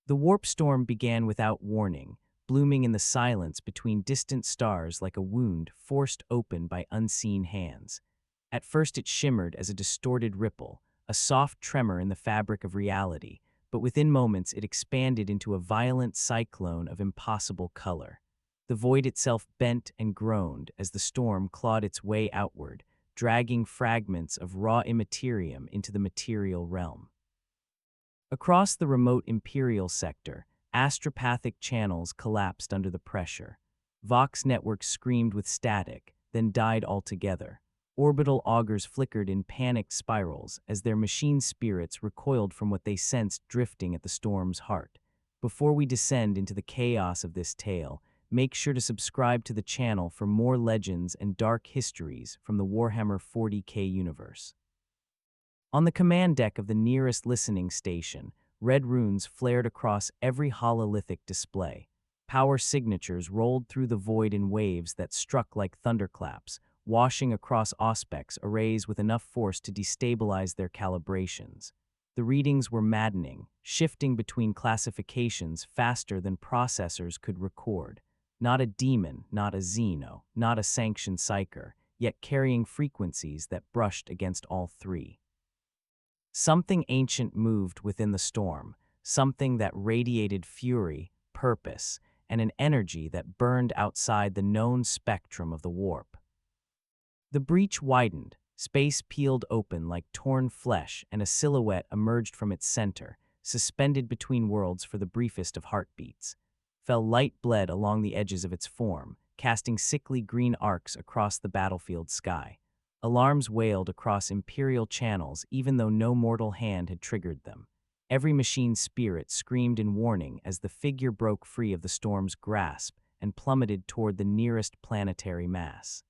The warp storm began without warning, blooming in the silence between distant stars like a wound forced open by unseen hands. At first it shimmered as a distorted ripple, a soft tremor in the fabric of reality, but within moments it expanded into a violent cyclone of impossible color. The void itself bent and groaned as the storm clawed its way outward, dragging fragments of raw immaterium into the material realm. Across the remote Imperial sector, astropathic channels collapsed under the pressure. Vox networks screamed with static, then died altogether. Orbital augers flickered in panicked spirals as their machine spirits recoiled from what they sensed drifting at the storm's heart. Before we descend into the chaos of this tale, make sure to subscribe to the channel for more legends and dark histories from the Warhammer 40K universe. On the command deck of the nearest listening station, red runes flared across every hololithic display. Power signatures rolled through the void in waves that struck like thunderclaps, washing across Auspex arrays with enough force to destabilize their calibrations. The readings were maddening, shifting between classifications faster than processors could record. Not a demon, not a Xeno, not a sanctioned psyker, yet carrying frequencies that brushed against all three. Something ancient moved within the storm, something that radiated fury, purpose, and an energy that burned outside the known spectrum of the warp. The breach widened, space peeled open like torn flesh, and a silhouette emerged from its center, suspended between worlds for the briefest of heartbeats. Fell light bled along the edges of its form, casting sickly green arcs across the battlefield sky. Alarms wailed across Imperial channels even though no mortal hand had triggered them. Every machine spirit screamed in warning as the figure broke free of the storm's grasp and plummeted toward the nearest planetary mass.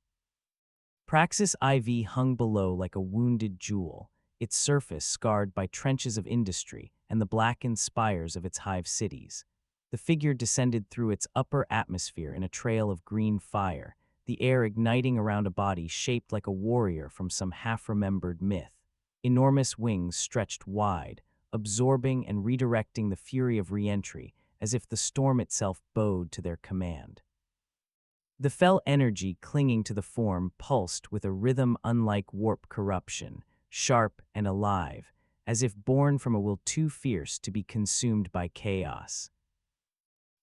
Praxis IV hung below like a wounded jewel, its surface scarred by trenches of industry and the blackened spires of its hive cities. The figure descended through its upper atmosphere in a trail of green fire, the air igniting around a body shaped like a warrior from some half-remembered myth. Enormous wings stretched wide, absorbing and redirecting the fury of re-entry as if the storm itself bowed to their command. The fell energy clinging to the form pulsed with a rhythm unlike warp corruption, sharp and alive, as if born from a will too fierce to be consumed by chaos.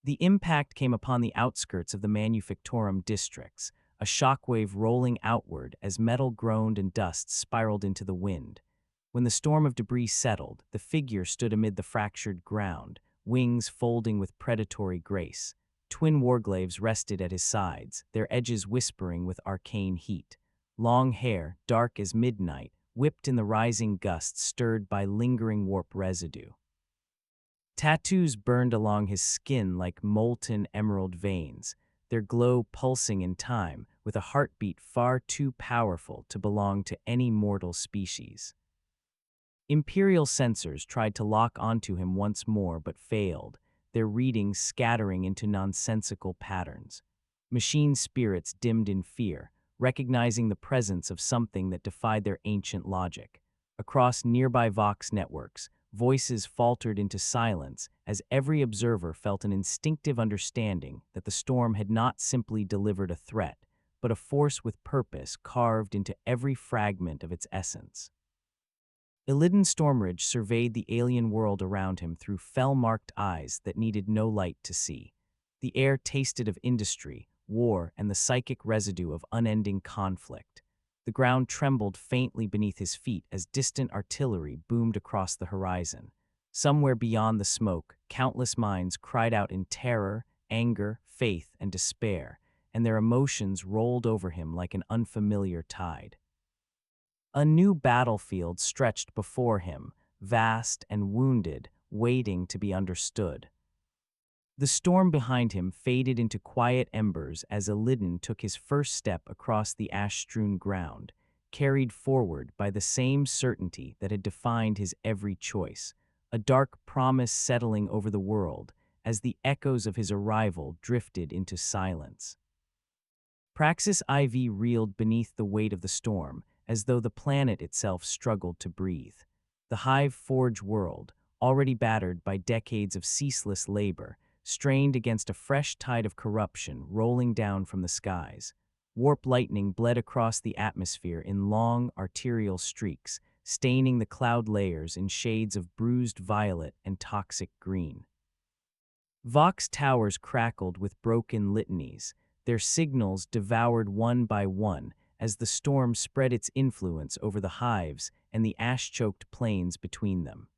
The impact came upon the outskirts of the Manufactorum districts, a shockwave rolling outward as metal groaned and dust spiraled into the wind. When the storm of debris settled, the figure stood amid the fractured ground, wings folding with predatory grace. Twin warglaves rested at his sides, their edges whispering with arcane heat. Long hair, dark as midnight, whipped in the rising gusts stirred by lingering warp residue. Tattoos burned along his skin like molten emerald veins, their glow pulsing in time with a heartbeat far too powerful to belong to any mortal species. Imperial sensors tried to lock onto him once more but failed, their readings scattering into nonsensical patterns. Machine spirits dimmed in fear, recognizing the presence of something that defied their ancient logic. Across nearby Vox networks, voices faltered into silence as every observer felt an instinctive understanding that the storm had not simply delivered a threat, but a force with purpose carved into every fragment of its essence. Illidan Stormrage surveyed the alien world around him through fell-marked eyes that needed no light to see. The air tasted of industry, war, and the psychic residue of unending conflict. The ground trembled faintly beneath his feet as distant artillery boomed across the horizon. Somewhere beyond the smoke, countless minds cried out in terror, anger, faith, and despair, and their emotions rolled over him like an unfamiliar tide. A new battlefield stretched before him, vast and wounded, waiting to be understood. The storm behind him faded into quiet embers as Illidan took his first step across the ash-strewn ground, carried forward by the same certainty that had defined his every choice, a dark promise settling over the world as the echoes of his arrival drifted into silence. Praxis IV reeled beneath the weight of the storm, as though the planet itself struggled to breathe. The Hive Forge world, already battered by decades of ceaseless labor, strained against a fresh tide of corruption rolling down from the skies. Warp lightning bled across the atmosphere in long, arterial streaks, staining the cloud layers in shades of bruised violet and toxic green. Vox towers crackled with broken litanies, their signals devoured one by one as the storm spread its influence over the hives and the ash-choked plains between them.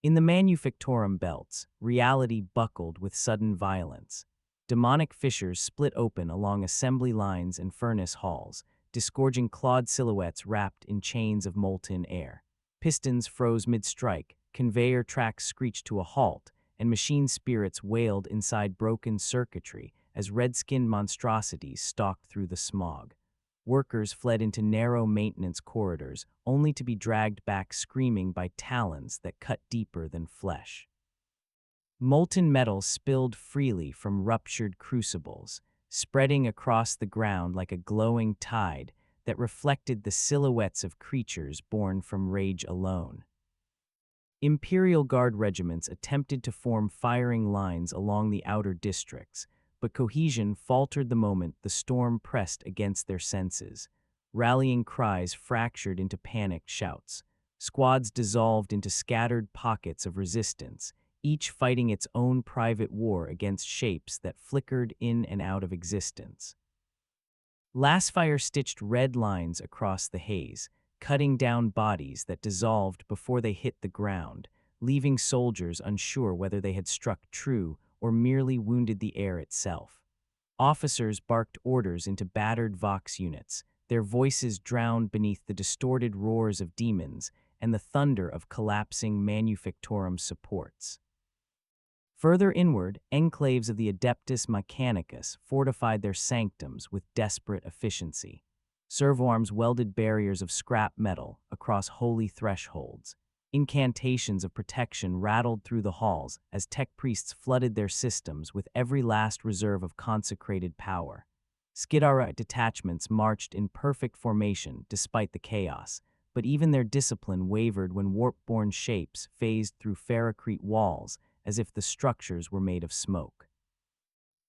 In the Manufactorum belts, reality buckled with sudden violence. Demonic fissures split open along assembly lines and furnace halls, disgorging clawed silhouettes wrapped in chains of molten air. Pistons froze mid-strike, conveyor tracks screeched to a halt, and machine spirits wailed inside broken circuitry as red-skinned monstrosities stalked through the smog. Workers fled into narrow maintenance corridors, only to be dragged back screaming by talons that cut deeper than flesh. Molten metal spilled freely from ruptured crucibles, spreading across the ground like a glowing tide that reflected the silhouettes of creatures born from rage alone. Imperial Guard regiments attempted to form firing lines along the outer districts, but cohesion faltered the moment the storm pressed against their senses. Rallying cries fractured into panicked shouts. Squads dissolved into scattered pockets of resistance, each fighting its own private war against shapes that flickered in and out of existence. Lastfire stitched red lines across the haze, cutting down bodies that dissolved before they hit the ground, leaving soldiers unsure whether they had struck true or merely wounded the air itself. Officers barked orders into battered Vox units, their voices drowned beneath the distorted roars of demons and the thunder of collapsing Manufactorum supports. Further inward, enclaves of the Adeptus Mechanicus fortified their sanctums with desperate efficiency. Servoarms welded barriers of scrap metal across holy thresholds. Incantations of protection rattled through the halls as tech priests flooded their systems with every last reserve of consecrated power. Skidara detachments marched in perfect formation despite the chaos, but even their discipline wavered when warp-born shapes phased through ferrocrete walls as if the structures were made of smoke.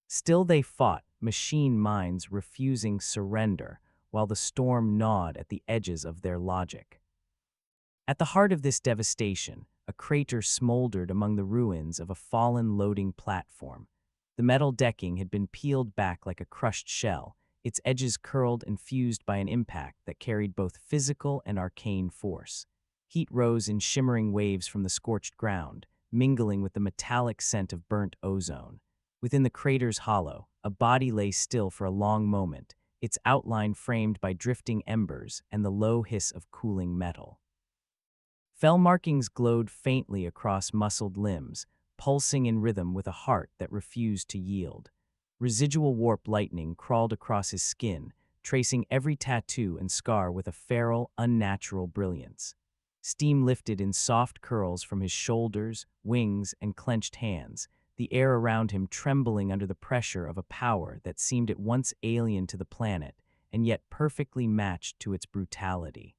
Still they fought, machine minds refusing surrender, while the storm gnawed at the edges of their logic. At the heart of this devastation, a crater smoldered among the ruins of a fallen loading platform. The metal decking had been peeled back like a crushed shell, its edges curled and fused by an impact that carried both physical and arcane force. Heat rose in shimmering waves from the scorched ground, mingling with the metallic scent of burnt ozone. Within the crater's hollow, a body lay still for a long moment, its outline framed by drifting embers and the low hiss of cooling metal. Fell markings glowed faintly across muscled limbs, pulsing in rhythm with a heart that refused to yield. Residual warp lightning crawled across his skin, tracing every tattoo and scar with a feral, unnatural brilliance. Steam lifted in soft curls from his shoulders, wings, and clenched hands, the air around him trembling under the pressure of a power that seemed at once alien to the planet and yet perfectly matched to its brutality.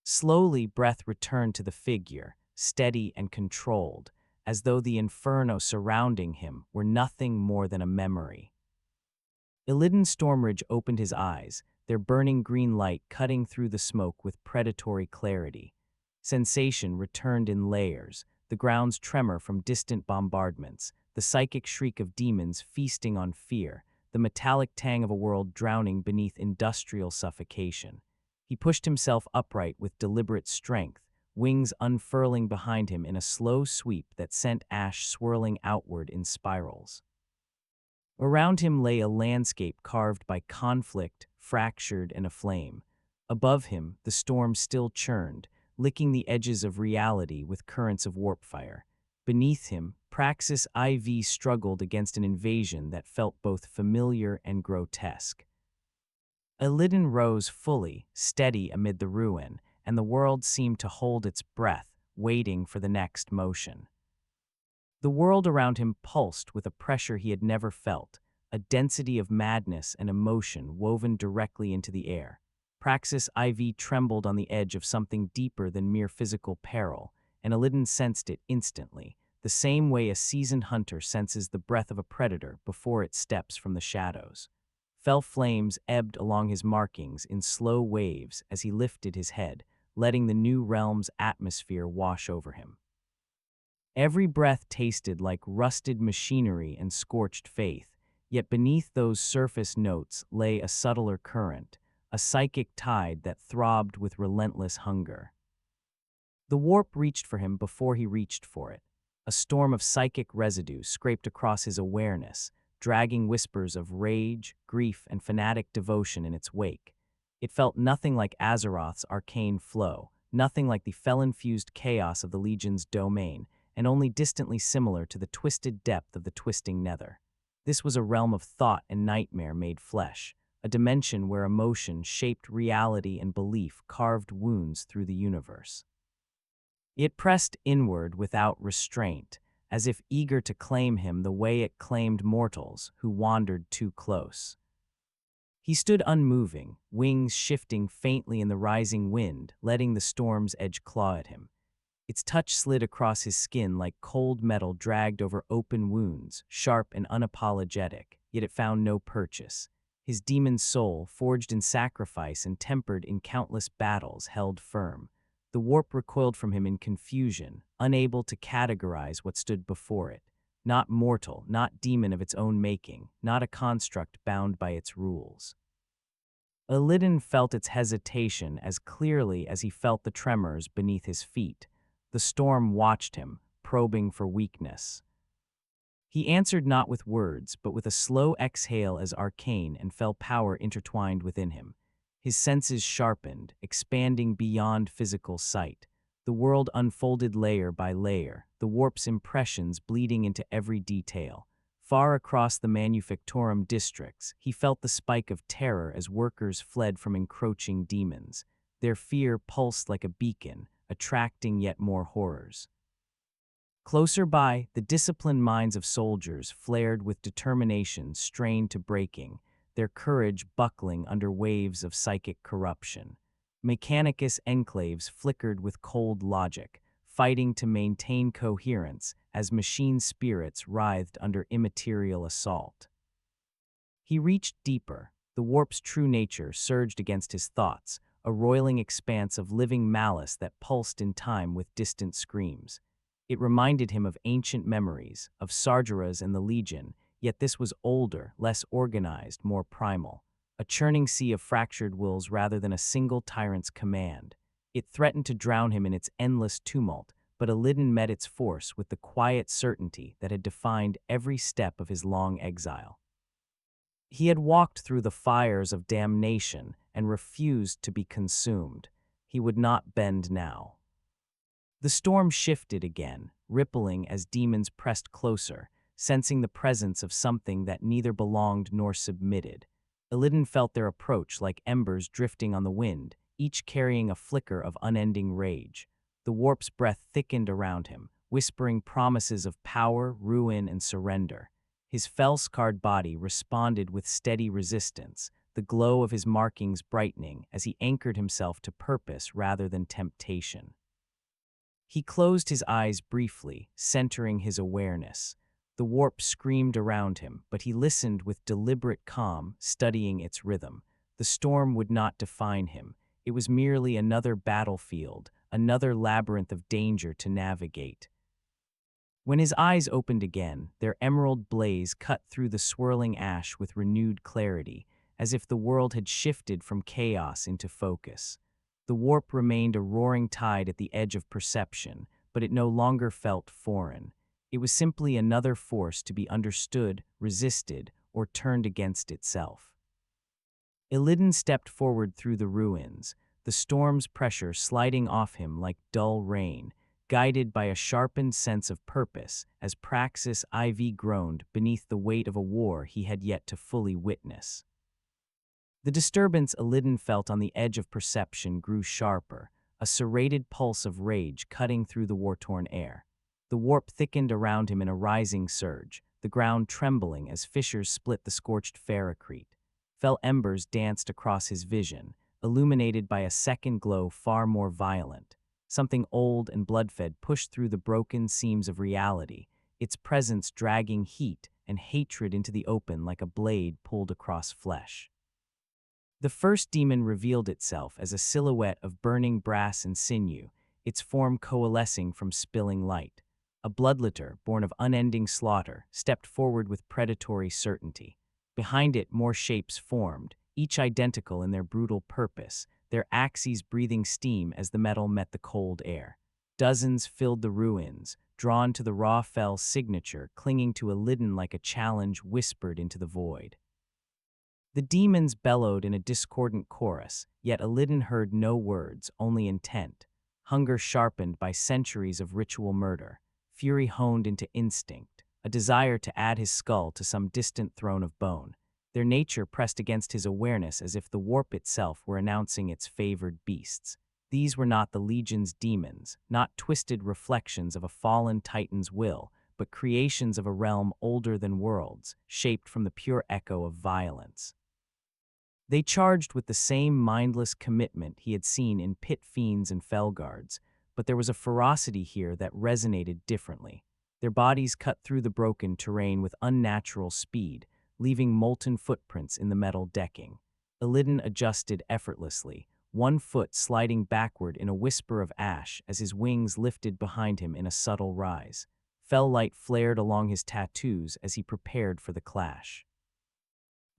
Slowly, breath returned to the figure, steady and controlled, as though the inferno surrounding him were nothing more than a memory. Illidan Stormrage opened his eyes, their burning green light cutting through the smoke with predatory clarity. Sensation returned in layers, the ground's tremor from distant bombardments, the psychic shriek of demons feasting on fear, the metallic tang of a world drowning beneath industrial suffocation. He pushed himself upright with deliberate strength, wings unfurling behind him in a slow sweep that sent ash swirling outward in spirals. Around him lay a landscape carved by conflict, fractured and aflame. Above him, the storm still churned, licking the edges of reality with currents of warpfire. Beneath him, Praxis IV struggled against an invasion that felt both familiar and grotesque. Illidan rose fully, steady amid the ruin, and the world seemed to hold its breath, waiting for the next motion. The world around him pulsed with a pressure he had never felt, a density of madness and emotion woven directly into the air. Praxis IV trembled on the edge of something deeper than mere physical peril, and Illidan sensed it instantly, the same way a seasoned hunter senses the breath of a predator before it steps from the shadows. Fell flames ebbed along his markings in slow waves as he lifted his head, letting the new realm's atmosphere wash over him. Every breath tasted like rusted machinery and scorched faith, yet beneath those surface notes lay a subtler current, a psychic tide that throbbed with relentless hunger. The warp reached for him before he reached for it. A storm of psychic residue scraped across his awareness, dragging whispers of rage, grief, and fanatic devotion in its wake. It felt nothing like Azeroth's arcane flow, nothing like the fel-infused chaos of the Legion's domain, and only distantly similar to the twisted depth of the twisting nether. This was a realm of thought and nightmare made flesh, a dimension where emotion shaped reality and belief carved wounds through the universe. It pressed inward without restraint, as if eager to claim him the way it claimed mortals who wandered too close. He stood unmoving, wings shifting faintly in the rising wind, letting the storm's edge claw at him. Its touch slid across his skin like cold metal dragged over open wounds, sharp and unapologetic, yet it found no purchase. His demon soul, forged in sacrifice and tempered in countless battles, held firm. The warp recoiled from him in confusion, unable to categorize what stood before it. Not mortal, not demon of its own making, not a construct bound by its rules. Illidan felt its hesitation as clearly as he felt the tremors beneath his feet. The storm watched him, probing for weakness. He answered not with words, but with a slow exhale as arcane and fell power intertwined within him. His senses sharpened, expanding beyond physical sight. The world unfolded layer by layer, the warp's impressions bleeding into every detail. Far across the Manufactorum districts, he felt the spike of terror as workers fled from encroaching demons. Their fear pulsed like a beacon, attracting yet more horrors. Closer by, the disciplined minds of soldiers flared with determination strained to breaking, their courage buckling under waves of psychic corruption. Mechanicus enclaves flickered with cold logic, fighting to maintain coherence as machine spirits writhed under immaterial assault. He reached deeper. The warp's true nature surged against his thoughts, a roiling expanse of living malice that pulsed in time with distant screams. It reminded him of ancient memories, of Sargeras and the Legion, yet this was older, less organized, more primal. A churning sea of fractured wills rather than a single tyrant's command. It threatened to drown him in its endless tumult, but Illidan met its force with the quiet certainty that had defined every step of his long exile. He had walked through the fires of damnation and refused to be consumed. He would not bend now. The storm shifted again, rippling as demons pressed closer, sensing the presence of something that neither belonged nor submitted. Illidan felt their approach like embers drifting on the wind, each carrying a flicker of unending rage. The warp's breath thickened around him, whispering promises of power, ruin, and surrender. His fell-scarred body responded with steady resistance, the glow of his markings brightening as he anchored himself to purpose rather than temptation. He closed his eyes briefly, centering his awareness. The warp screamed around him, but he listened with deliberate calm, studying its rhythm. The storm would not define him. It was merely another battlefield, another labyrinth of danger to navigate. When his eyes opened again, their emerald blaze cut through the swirling ash with renewed clarity, as if the world had shifted from chaos into focus. The warp remained a roaring tide at the edge of perception, but it no longer felt foreign. It was simply another force to be understood, resisted, or turned against itself. Illidan stepped forward through the ruins, the storm's pressure sliding off him like dull rain, guided by a sharpened sense of purpose as Praxis IV groaned beneath the weight of a war he had yet to fully witness. The disturbance Illidan felt on the edge of perception grew sharper, a serrated pulse of rage cutting through the war-torn air. The warp thickened around him in a rising surge, the ground trembling as fissures split the scorched ferrocrete. Fell embers danced across his vision, illuminated by a second glow far more violent. Something old and blood-fed pushed through the broken seams of reality, its presence dragging heat and hatred into the open like a blade pulled across flesh. The first demon revealed itself as a silhouette of burning brass and sinew, its form coalescing from spilling light. A bloodletter, born of unending slaughter, stepped forward with predatory certainty. Behind it, more shapes formed, each identical in their brutal purpose, their axes breathing steam as the metal met the cold air. Dozens filled the ruins, drawn to the raw fell signature, clinging to Illidan like a challenge whispered into the void. The demons bellowed in a discordant chorus, yet Illidan heard no words, only intent. Hunger sharpened by centuries of ritual murder, fury honed into instinct, a desire to add his skull to some distant throne of bone. Their nature pressed against his awareness as if the warp itself were announcing its favored beasts. These were not the Legion's demons, not twisted reflections of a fallen titan's will, but creations of a realm older than worlds, shaped from the pure echo of violence. They charged with the same mindless commitment he had seen in pit fiends and felguards, but there was a ferocity here that resonated differently. Their bodies cut through the broken terrain with unnatural speed, leaving molten footprints in the metal decking. Illidan adjusted effortlessly, one foot sliding backward in a whisper of ash as his wings lifted behind him in a subtle rise. Fell light flared along his tattoos as he prepared for the clash.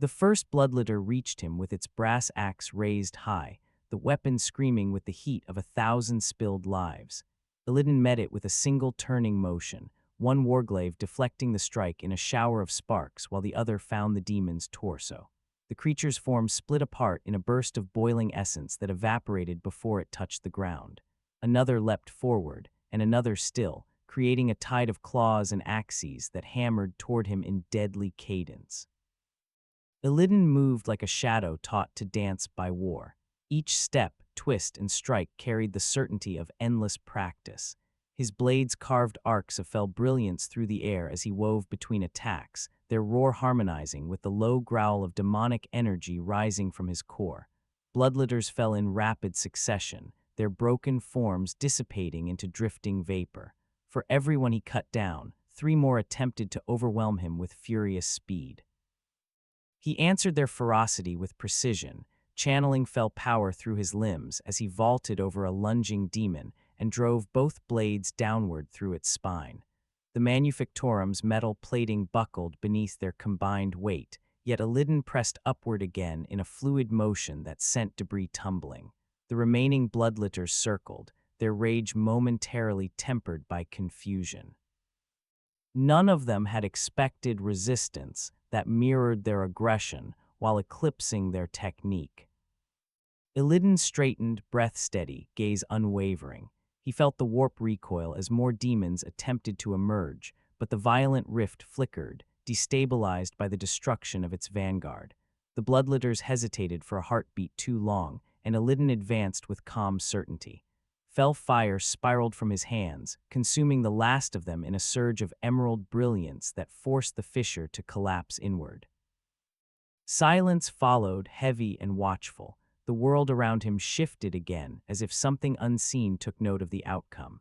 The first bloodletter reached him with its brass axe raised high, the weapon screaming with the heat of 1,000 spilled lives. Illidan met it with a single turning motion, one warglaive deflecting the strike in a shower of sparks while the other found the demon's torso. The creature's form split apart in a burst of boiling essence that evaporated before it touched the ground. Another leapt forward, and another still, creating a tide of claws and axes that hammered toward him in deadly cadence. Illidan moved like a shadow taught to dance by war. Each step, twist, and strike carried the certainty of endless practice. His blades carved arcs of fell brilliance through the air as he wove between attacks, their roar harmonizing with the low growl of demonic energy rising from his core. Bloodletters fell in rapid succession, their broken forms dissipating into drifting vapor. For everyone he cut down, 3 more attempted to overwhelm him with furious speed. He answered their ferocity with precision, channeling fell power through his limbs as he vaulted over a lunging demon and drove both blades downward through its spine. The Manufactorum's metal plating buckled beneath their combined weight, yet Illidan pressed upward again in a fluid motion that sent debris tumbling. The remaining bloodletters circled, their rage momentarily tempered by confusion. None of them had expected resistance that mirrored their aggression while eclipsing their technique. Illidan straightened, breath steady, gaze unwavering. He felt the warp recoil as more demons attempted to emerge, but the violent rift flickered, destabilized by the destruction of its vanguard. The bloodletters hesitated for a heartbeat too long, and Illidan advanced with calm certainty. Fell fire spiraled from his hands, consuming the last of them in a surge of emerald brilliance that forced the fissure to collapse inward. Silence followed, heavy and watchful. The world around him shifted again, as if something unseen took note of the outcome.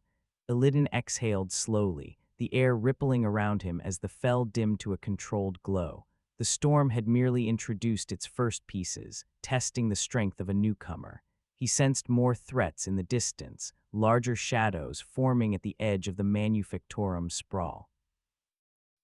Illidan exhaled slowly, the air rippling around him as the fell dimmed to a controlled glow. The storm had merely introduced its first pieces, testing the strength of a newcomer. He sensed more threats in the distance, larger shadows forming at the edge of the Manufactorum sprawl.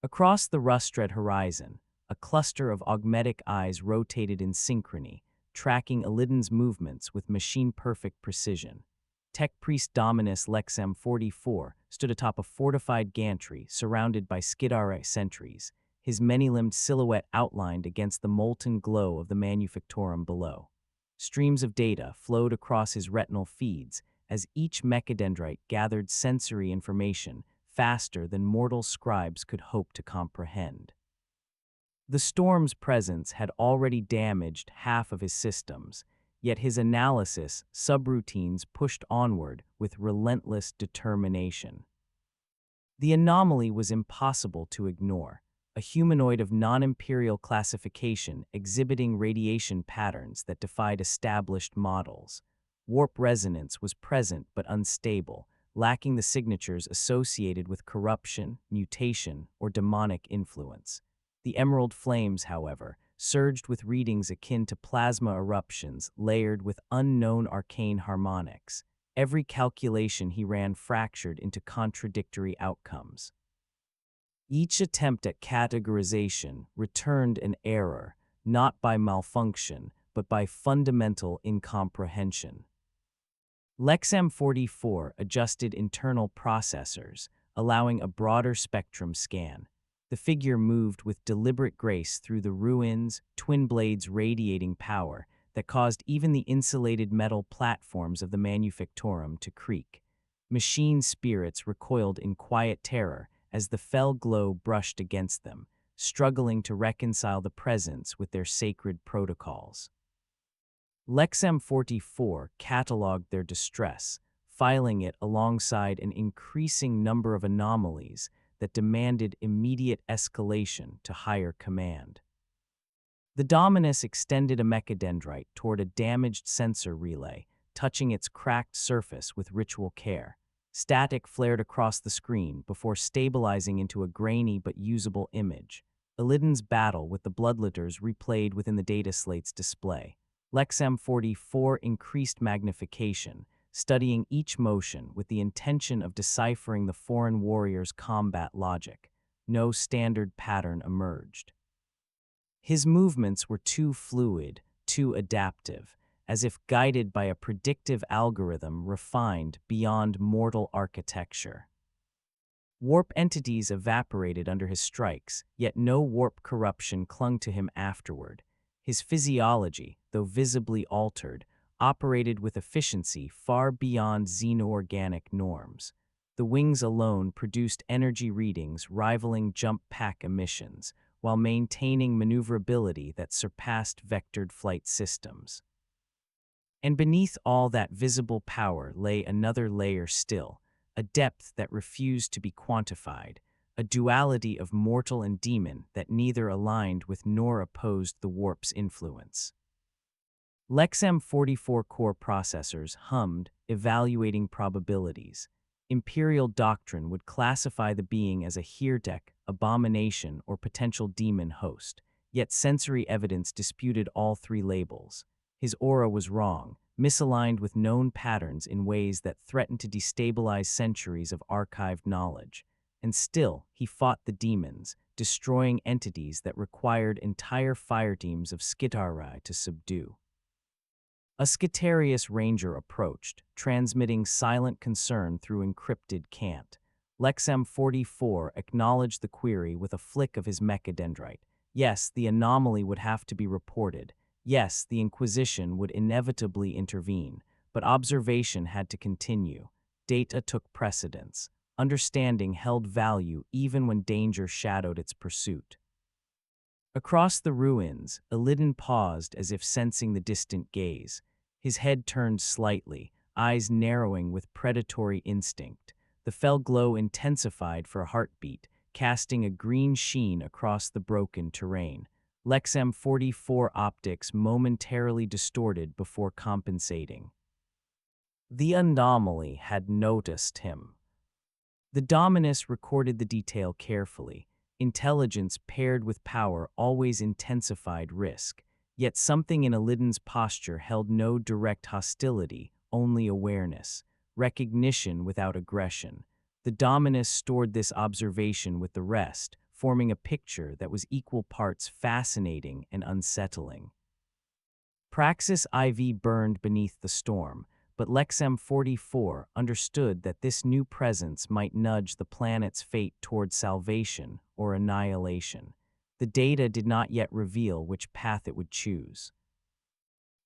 Across the rust-red horizon, a cluster of augmetic eyes rotated in synchrony, tracking Illidan's movements with machine-perfect precision. Tech Priest Dominus Lexem 44 stood atop a fortified gantry surrounded by Skidara sentries, his many-limbed silhouette outlined against the molten glow of the Manufactorum below. Streams of data flowed across his retinal feeds as each mechadendrite gathered sensory information faster than mortal scribes could hope to comprehend. The storm's presence had already damaged half of his systems, yet his analysis subroutines pushed onward with relentless determination. The anomaly was impossible to ignore. A humanoid of non-imperial classification exhibiting radiation patterns that defied established models. Warp resonance was present but unstable, lacking the signatures associated with corruption, mutation, or demonic influence. The emerald flames, however, surged with readings akin to plasma eruptions layered with unknown arcane harmonics. Every calculation he ran fractured into contradictory outcomes. Each attempt at categorization returned an error, not by malfunction, but by fundamental incomprehension. Lexam 44 adjusted internal processors, allowing a broader spectrum scan. The figure moved with deliberate grace through the ruins, twin blades radiating power that caused even the insulated metal platforms of the Manufactorum to creak. Machine spirits recoiled in quiet terror as the fell glow brushed against them, struggling to reconcile the presence with their sacred protocols. Lexam 44 cataloged their distress, filing it alongside an increasing number of anomalies that demanded immediate escalation to higher command. The Dominus extended a mechadendrite toward a damaged sensor relay, touching its cracked surface with ritual care. Static flared across the screen before stabilizing into a grainy but usable image. Illidan's battle with the Bloodlitters replayed within the data slate's display. Lexam 44 increased magnification, studying each motion with the intention of deciphering the foreign warrior's combat logic. No standard pattern emerged. His movements were too fluid, too adaptive, as if guided by a predictive algorithm refined beyond mortal architecture. Warp entities evaporated under his strikes, yet no warp corruption clung to him afterward. His physiology, though visibly altered, operated with efficiency far beyond xenoorganic norms. The wings alone produced energy readings rivaling jump pack emissions, while maintaining maneuverability that surpassed vectored flight systems. And beneath all that visible power lay another layer still, a depth that refused to be quantified, a duality of mortal and demon that neither aligned with nor opposed the warp's influence. Lexam 44 core processors hummed, evaluating probabilities. Imperial doctrine would classify the being as a Hirdek, abomination, or potential demon host, yet sensory evidence disputed all three labels. His aura was wrong, misaligned with known patterns in ways that threatened to destabilize centuries of archived knowledge. And still, he fought the demons, destroying entities that required entire fireteams of Skitarii to subdue. A Skitarius ranger approached, transmitting silent concern through encrypted cant. Lexam 44 acknowledged the query with a flick of his mechadendrite. Yes, the anomaly would have to be reported. Yes, the Inquisition would inevitably intervene, but observation had to continue. Data took precedence. Understanding held value even when danger shadowed its pursuit. Across the ruins, Illidan paused as if sensing the distant gaze. His head turned slightly, eyes narrowing with predatory instinct. The fell glow intensified for a heartbeat, casting a green sheen across the broken terrain. Lexam 44 optics momentarily distorted before compensating. The anomaly had noticed him. The Dominus recorded the detail carefully. Intelligence paired with power always intensified risk, yet something in Illidan's posture held no direct hostility, only awareness, recognition without aggression. The Dominus stored this observation with the rest, forming a picture that was equal parts fascinating and unsettling. Praxis IV burned beneath the storm, but Lexam 44 understood that this new presence might nudge the planet's fate toward salvation or annihilation. The data did not yet reveal which path it would choose.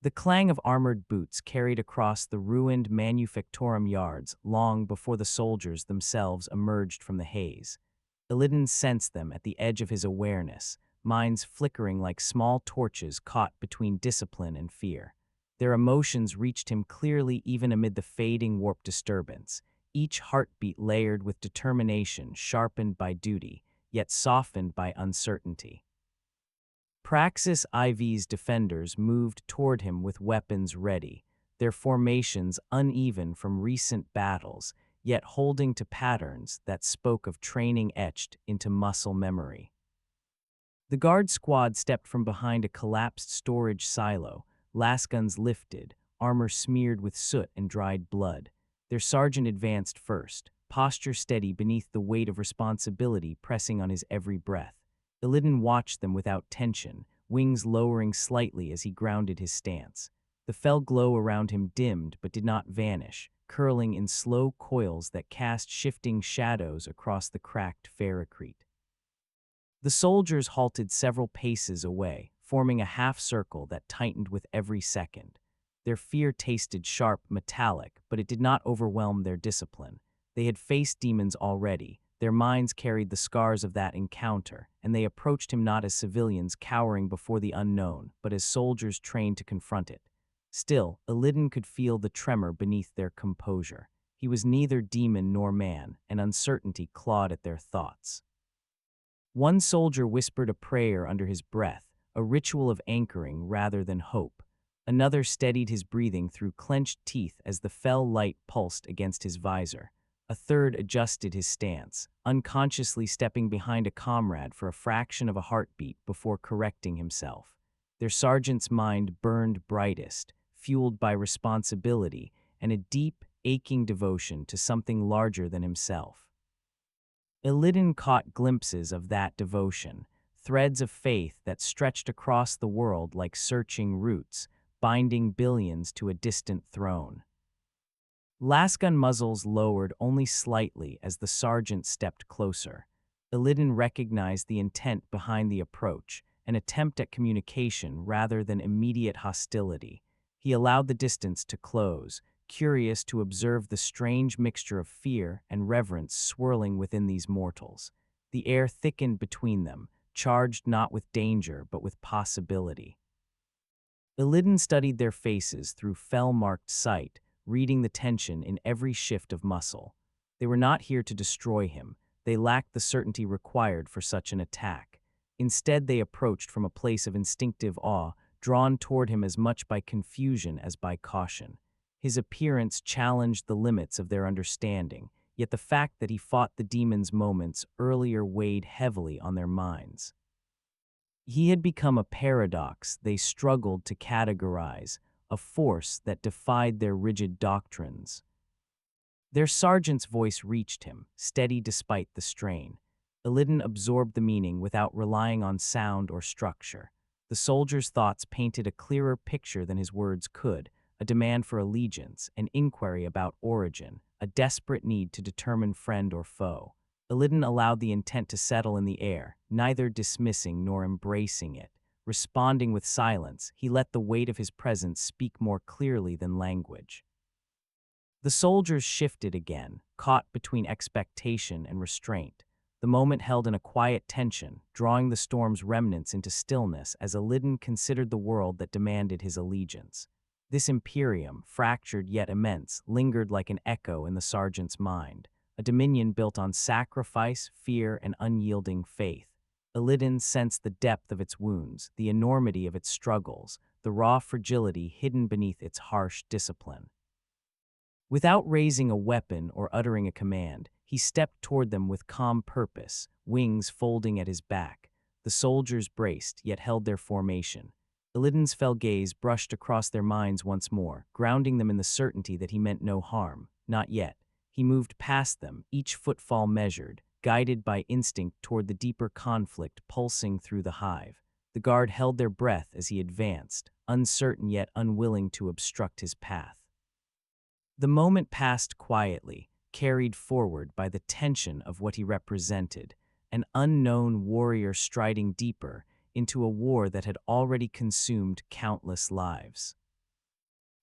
The clang of armored boots carried across the ruined Manufactorum yards long before the soldiers themselves emerged from the haze. Illidan sensed them at the edge of his awareness, minds flickering like small torches caught between discipline and fear. Their emotions reached him clearly even amid the fading warp disturbance, each heartbeat layered with determination sharpened by duty, yet softened by uncertainty. Praxis IV's defenders moved toward him with weapons ready. their formations uneven from recent battles, yet holding to patterns that spoke of training etched into muscle memory. The guard squad stepped from behind a collapsed storage silo, lasguns lifted, armor smeared with soot and dried blood. Their sergeant advanced first, posture steady beneath the weight of responsibility pressing on his every breath. Illidan watched them without tension, wings lowering slightly as he grounded his stance. The fell glow around him dimmed but did not vanish, curling in slow coils that cast shifting shadows across the cracked ferrocrete. The soldiers halted several paces away, forming a half-circle that tightened with every second. Their fear tasted sharp, metallic, but it did not overwhelm their discipline. They had faced demons already. Their minds carried the scars of that encounter, and they approached him not as civilians cowering before the unknown, but as soldiers trained to confront it. Still, Illidan could feel the tremor beneath their composure. He was neither demon nor man, and uncertainty clawed at their thoughts. One soldier whispered a prayer under his breath, a ritual of anchoring rather than hope. Another steadied his breathing through clenched teeth as the fell light pulsed against his visor. A third adjusted his stance, unconsciously stepping behind a comrade for a fraction of a heartbeat before correcting himself. Their sergeant's mind burned brightest, fueled by responsibility and a deep, aching devotion to something larger than himself. Illidan caught glimpses of that devotion, threads of faith that stretched across the world like searching roots, binding billions to a distant throne. Lasgun muzzles lowered only slightly as the sergeant stepped closer. Illidan recognized the intent behind the approach, an attempt at communication rather than immediate hostility. He allowed the distance to close, curious to observe the strange mixture of fear and reverence swirling within these mortals. The air thickened between them, charged not with danger but with possibility. Illidan studied their faces through fell-marked sight, reading the tension in every shift of muscle. They were not here to destroy him. They lacked the certainty required for such an attack. Instead, they approached from a place of instinctive awe, drawn toward him as much by confusion as by caution. His appearance challenged the limits of their understanding, yet the fact that he fought the demons moments earlier weighed heavily on their minds. He had become a paradox they struggled to categorize, a force that defied their rigid doctrines. Their sergeant's voice reached him, steady despite the strain. Illidan absorbed the meaning without relying on sound or structure. The soldier's thoughts painted a clearer picture than his words could, a demand for allegiance, an inquiry about origin, a desperate need to determine friend or foe. Illidan allowed the intent to settle in the air, neither dismissing nor embracing it. Responding with silence, he let the weight of his presence speak more clearly than language. The soldiers shifted again, caught between expectation and restraint. The moment held in a quiet tension, drawing the storm's remnants into stillness as Illidan considered the world that demanded his allegiance. This imperium, fractured yet immense, lingered like an echo in the sergeant's mind, a dominion built on sacrifice, fear, and unyielding faith. Illidan sensed the depth of its wounds, the enormity of its struggles, the raw fragility hidden beneath its harsh discipline. Without raising a weapon or uttering a command, he stepped toward them with calm purpose, wings folding at his back. The soldiers braced, yet held their formation. Illidan's fell gaze brushed across their minds once more, grounding them in the certainty that he meant no harm. Not yet. He moved past them, each footfall measured, guided by instinct toward the deeper conflict pulsing through the hive. The guard held their breath as he advanced, uncertain yet unwilling to obstruct his path. The moment passed quietly, carried forward by the tension of what he represented, an unknown warrior striding deeper into a war that had already consumed countless lives.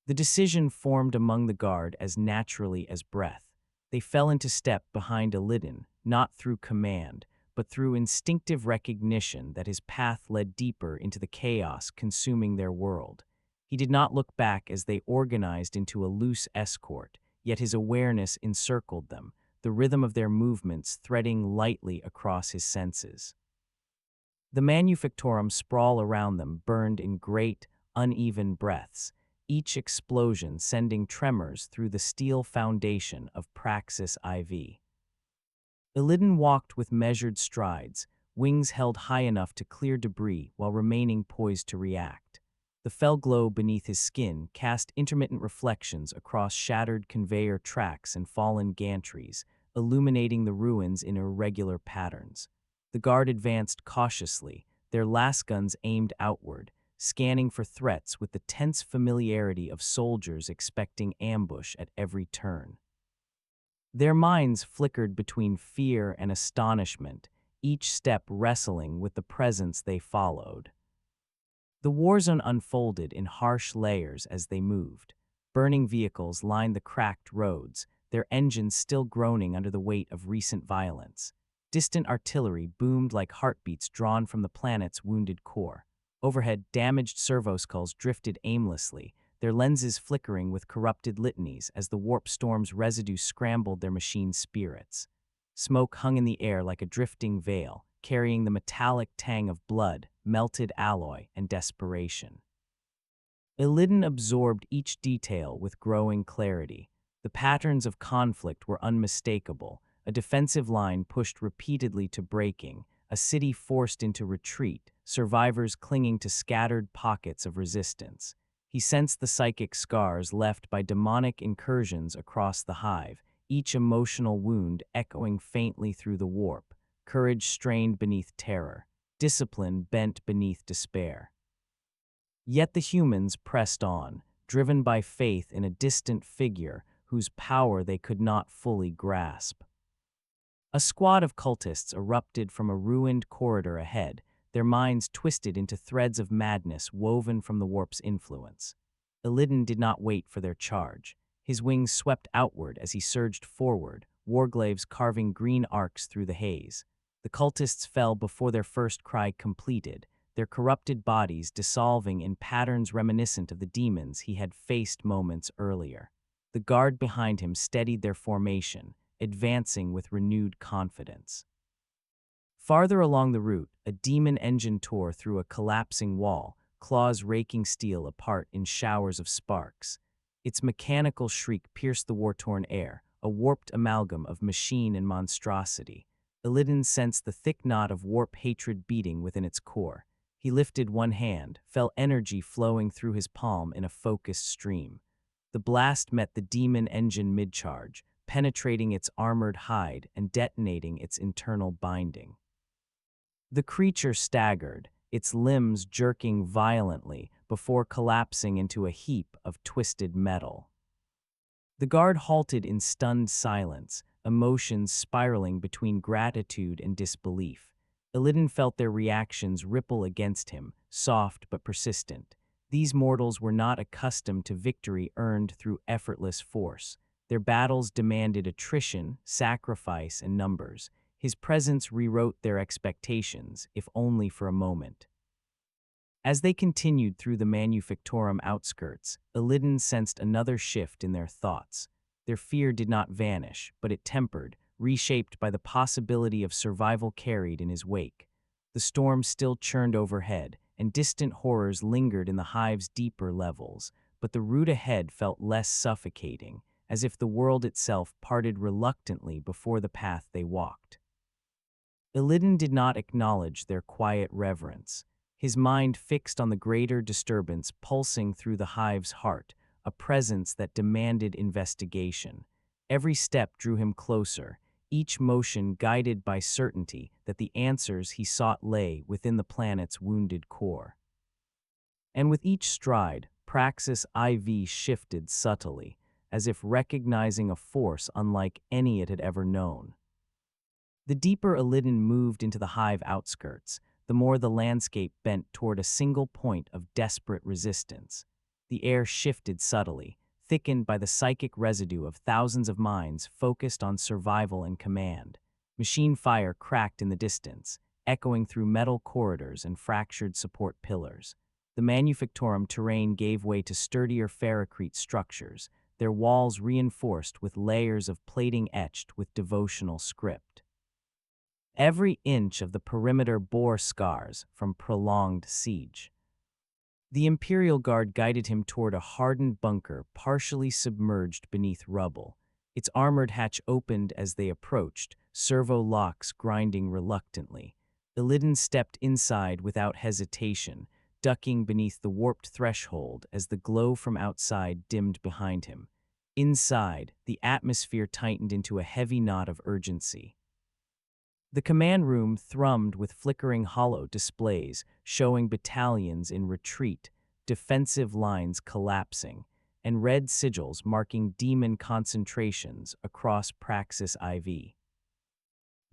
The decision formed among the guard as naturally as breath. They fell into step behind Illidan, not through command, but through instinctive recognition that his path led deeper into the chaos consuming their world. He did not look back as they organized into a loose escort, yet his awareness encircled them, the rhythm of their movements threading lightly across his senses. The manufactorum sprawl around them burned in great, uneven breaths, each explosion sending tremors through the steel foundation of Praxis IV. Illidan walked with measured strides, wings held high enough to clear debris while remaining poised to react. The fell glow beneath his skin cast intermittent reflections across shattered conveyor tracks and fallen gantries, illuminating the ruins in irregular patterns. The guard advanced cautiously, their lasguns aimed outward, scanning for threats with the tense familiarity of soldiers expecting ambush at every turn. Their minds flickered between fear and astonishment, each step wrestling with the presence they followed. The war zone unfolded in harsh layers as they moved. Burning vehicles lined the cracked roads, their engines still groaning under the weight of recent violence. Distant artillery boomed like heartbeats drawn from the planet's wounded core. Overhead, damaged servoskulls drifted aimlessly, their lenses flickering with corrupted litanies as the warp storm's residue scrambled their machine spirits. Smoke hung in the air like a drifting veil, carrying the metallic tang of blood, melted alloy, and desperation. Illidan absorbed each detail with growing clarity. The patterns of conflict were unmistakable, a defensive line pushed repeatedly to breaking, a city forced into retreat, survivors clinging to scattered pockets of resistance. He sensed the psychic scars left by demonic incursions across the hive, each emotional wound echoing faintly through the warp, courage strained beneath terror, discipline bent beneath despair. Yet the humans pressed on, driven by faith in a distant figure whose power they could not fully grasp. A squad of cultists erupted from a ruined corridor ahead, their minds twisted into threads of madness woven from the warp's influence. Illidan did not wait for their charge. His wings swept outward as he surged forward, warglaives carving green arcs through the haze. The cultists fell before their first cry completed, their corrupted bodies dissolving in patterns reminiscent of the demons he had faced moments earlier. The guard behind him steadied their formation, advancing with renewed confidence. Farther along the route, a demon engine tore through a collapsing wall, claws raking steel apart in showers of sparks. Its mechanical shriek pierced the war-torn air, a warped amalgam of machine and monstrosity. Illidan sensed the thick knot of warp hatred beating within its core. He lifted one hand, felt energy flowing through his palm in a focused stream. The blast met the demon engine mid-charge, penetrating its armored hide and detonating its internal binding. The creature staggered, its limbs jerking violently before collapsing into a heap of twisted metal. The guard halted in stunned silence, emotions spiraling between gratitude and disbelief. Illidan felt their reactions ripple against him, soft but persistent. These mortals were not accustomed to victory earned through effortless force. Their battles demanded attrition, sacrifice, and numbers. His presence rewrote their expectations, if only for a moment. As they continued through the Manufactorum outskirts, Illidan sensed another shift in their thoughts. Their fear did not vanish, but it tempered, reshaped by the possibility of survival carried in his wake. The storm still churned overhead, and distant horrors lingered in the hive's deeper levels, but the route ahead felt less suffocating, as if the world itself parted reluctantly before the path they walked. Illidan did not acknowledge their quiet reverence, his mind fixed on the greater disturbance pulsing through the hive's heart, a presence that demanded investigation. Every step drew him closer, each motion guided by certainty that the answers he sought lay within the planet's wounded core. And with each stride, Praxis IV shifted subtly, as if recognizing a force unlike any it had ever known. The deeper Illidan moved into the hive outskirts, the more the landscape bent toward a single point of desperate resistance. The air shifted subtly, thickened by the psychic residue of thousands of minds focused on survival and command. Machine fire cracked in the distance, echoing through metal corridors and fractured support pillars. The Manufactorum terrain gave way to sturdier ferrocrete structures, their walls reinforced with layers of plating etched with devotional script. Every inch of the perimeter bore scars from prolonged siege. The Imperial Guard guided him toward a hardened bunker partially submerged beneath rubble. Its armored hatch opened as they approached, servo locks grinding reluctantly. Illidan stepped inside without hesitation, ducking beneath the warped threshold as the glow from outside dimmed behind him. Inside, the atmosphere tightened into a heavy knot of urgency. The command room thrummed with flickering hollow displays showing battalions in retreat, defensive lines collapsing, and red sigils marking demon concentrations across Praxis IV.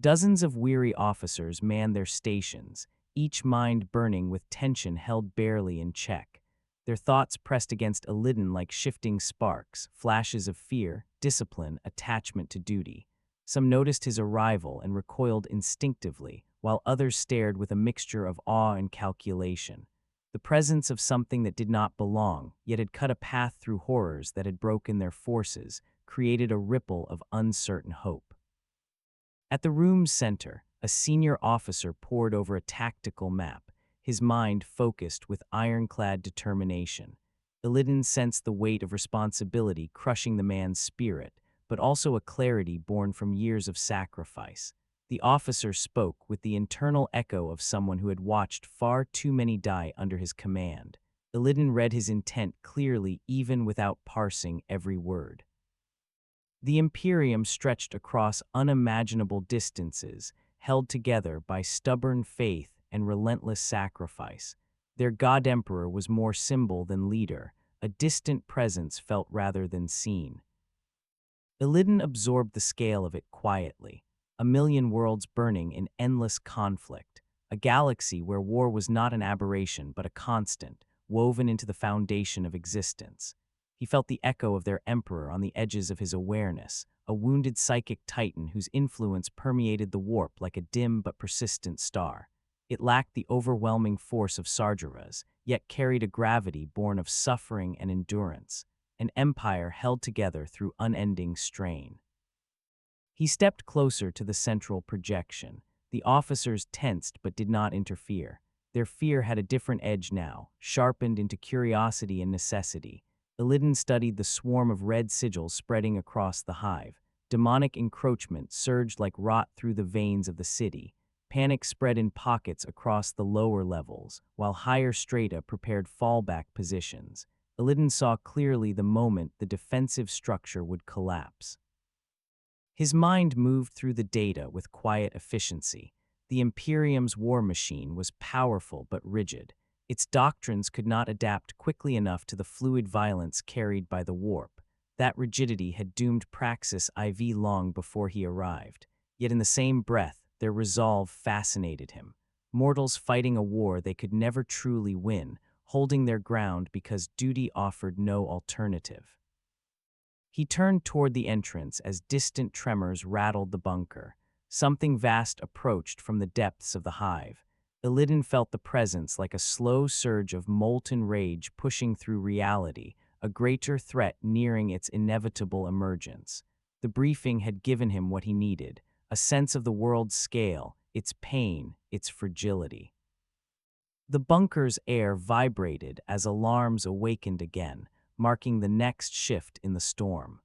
Dozens of weary officers manned their stations, each mind burning with tension held barely in check. Their thoughts pressed against Illidan like shifting sparks, flashes of fear, discipline, attachment to duty. Some noticed his arrival and recoiled instinctively, while others stared with a mixture of awe and calculation. The presence of something that did not belong, yet had cut a path through horrors that had broken their forces, created a ripple of uncertain hope. At the room's center, a senior officer pored over a tactical map, his mind focused with ironclad determination. Illidan sensed the weight of responsibility crushing the man's spirit, but also a clarity born from years of sacrifice. The officer spoke with the internal echo of someone who had watched far too many die under his command. Illidan read his intent clearly even without parsing every word. The Imperium stretched across unimaginable distances, held together by stubborn faith and relentless sacrifice. Their god emperor was more symbol than leader, a distant presence felt rather than seen. Illidan absorbed the scale of it quietly, a million worlds burning in endless conflict, a galaxy where war was not an aberration but a constant, woven into the foundation of existence. He felt the echo of their emperor on the edges of his awareness, a wounded psychic titan whose influence permeated the warp like a dim but persistent star. It lacked the overwhelming force of Sargeras, yet carried a gravity born of suffering and endurance, an empire held together through unending strain. He stepped closer to the central projection. The officers tensed but did not interfere. Their fear had a different edge now, sharpened into curiosity and necessity. Illidan studied the swarm of red sigils spreading across the hive. Demonic encroachment surged like rot through the veins of the city. Panic spread in pockets across the lower levels, while higher strata prepared fallback positions. Illidan saw clearly the moment the defensive structure would collapse. His mind moved through the data with quiet efficiency. The Imperium's war machine was powerful but rigid. Its doctrines could not adapt quickly enough to the fluid violence carried by the warp. That rigidity had doomed Praxis IV long before he arrived. Yet in the same breath, their resolve fascinated him. Mortals fighting a war they could never truly win, holding their ground because duty offered no alternative. He turned toward the entrance as distant tremors rattled the bunker. Something vast approached from the depths of the hive. Illidan felt the presence like a slow surge of molten rage pushing through reality, a greater threat nearing its inevitable emergence. The briefing had given him what he needed, a sense of the world's scale, its pain, its fragility. The bunker's air vibrated as alarms awakened again, marking the next shift in the storm.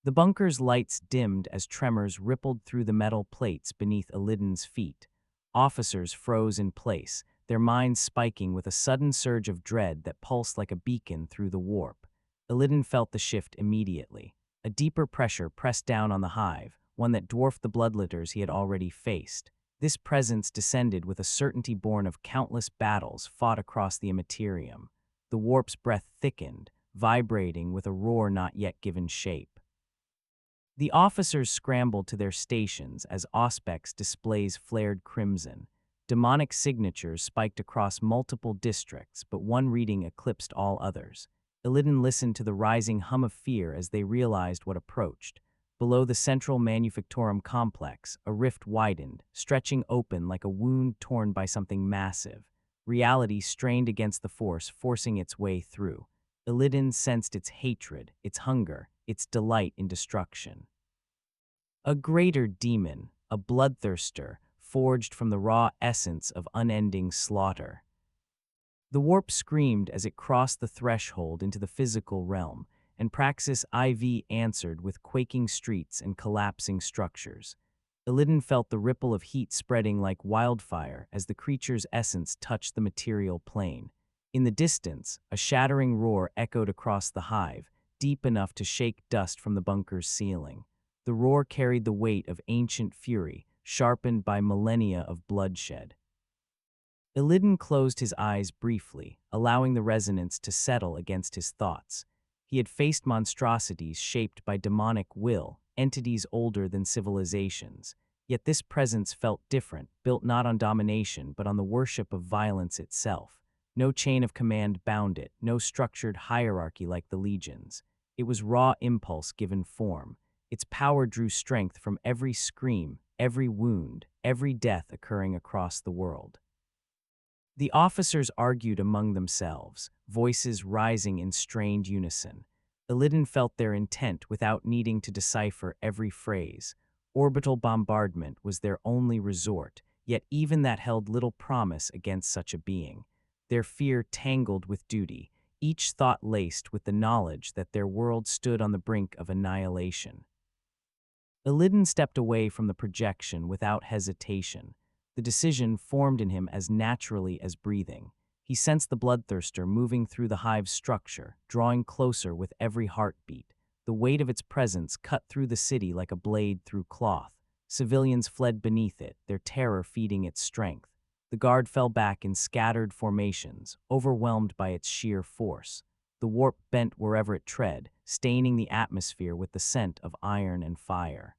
The bunker's lights dimmed as tremors rippled through the metal plates beneath Illidan's feet. Officers froze in place, their minds spiking with a sudden surge of dread that pulsed like a beacon through the warp. Illidan felt the shift immediately. A deeper pressure pressed down on the hive, one that dwarfed the bloodletters he had already faced. This presence descended with a certainty born of countless battles fought across the immaterium. The warp's breath thickened, vibrating with a roar not yet given shape. The officers scrambled to their stations as Auspex displays flared crimson. Demonic signatures spiked across multiple districts, but one reading eclipsed all others. Illidan listened to the rising hum of fear as they realized what approached. Below the central manufactorum complex, a rift widened, stretching open like a wound torn by something massive. Reality strained against the force, forcing its way through. Illidan sensed its hatred, its hunger, its delight in destruction. A greater demon, a bloodthirster, forged from the raw essence of unending slaughter. The warp screamed as it crossed the threshold into the physical realm, and Praxis IV answered with quaking streets and collapsing structures. Illidan felt the ripple of heat spreading like wildfire as the creature's essence touched the material plane. In the distance, a shattering roar echoed across the hive, deep enough to shake dust from the bunker's ceiling. The roar carried the weight of ancient fury, sharpened by millennia of bloodshed. Illidan closed his eyes briefly, allowing the resonance to settle against his thoughts. He had faced monstrosities shaped by demonic will, entities older than civilizations. Yet this presence felt different, built not on domination but on the worship of violence itself. No chain of command bound it, no structured hierarchy like the legions. It was raw impulse given form. Its power drew strength from every scream, every wound, every death occurring across the world. The officers argued among themselves, voices rising in strained unison. Illidan felt their intent without needing to decipher every phrase. Orbital bombardment was their only resort, yet even that held little promise against such a being. Their fear tangled with duty, each thought laced with the knowledge that their world stood on the brink of annihilation. Illidan stepped away from the projection without hesitation. The decision formed in him as naturally as breathing. He sensed the bloodthirster moving through the hive's structure, drawing closer with every heartbeat. The weight of its presence cut through the city like a blade through cloth. Civilians fled beneath it, their terror feeding its strength. The guard fell back in scattered formations, overwhelmed by its sheer force. The warp bent wherever it tread, staining the atmosphere with the scent of iron and fire.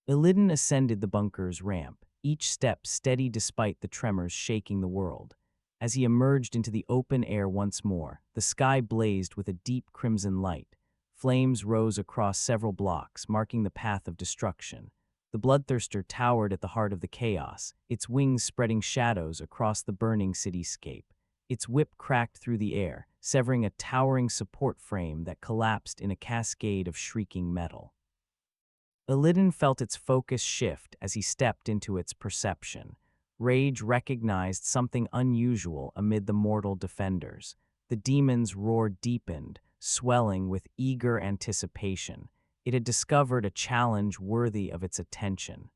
Illidan ascended the bunker's ramp, each step steady despite the tremors shaking the world. As he emerged into the open air once more, the sky blazed with a deep crimson light. Flames rose across several blocks, marking the path of destruction. The bloodthirster towered at the heart of the chaos, its wings spreading shadows across the burning cityscape. Its whip cracked through the air, severing a towering support frame that collapsed in a cascade of shrieking metal. Illidan felt its focus shift as he stepped into its perception. Rage recognized something unusual amid the mortal defenders. The demon's roar deepened, swelling with eager anticipation. It had discovered a challenge worthy of its attention.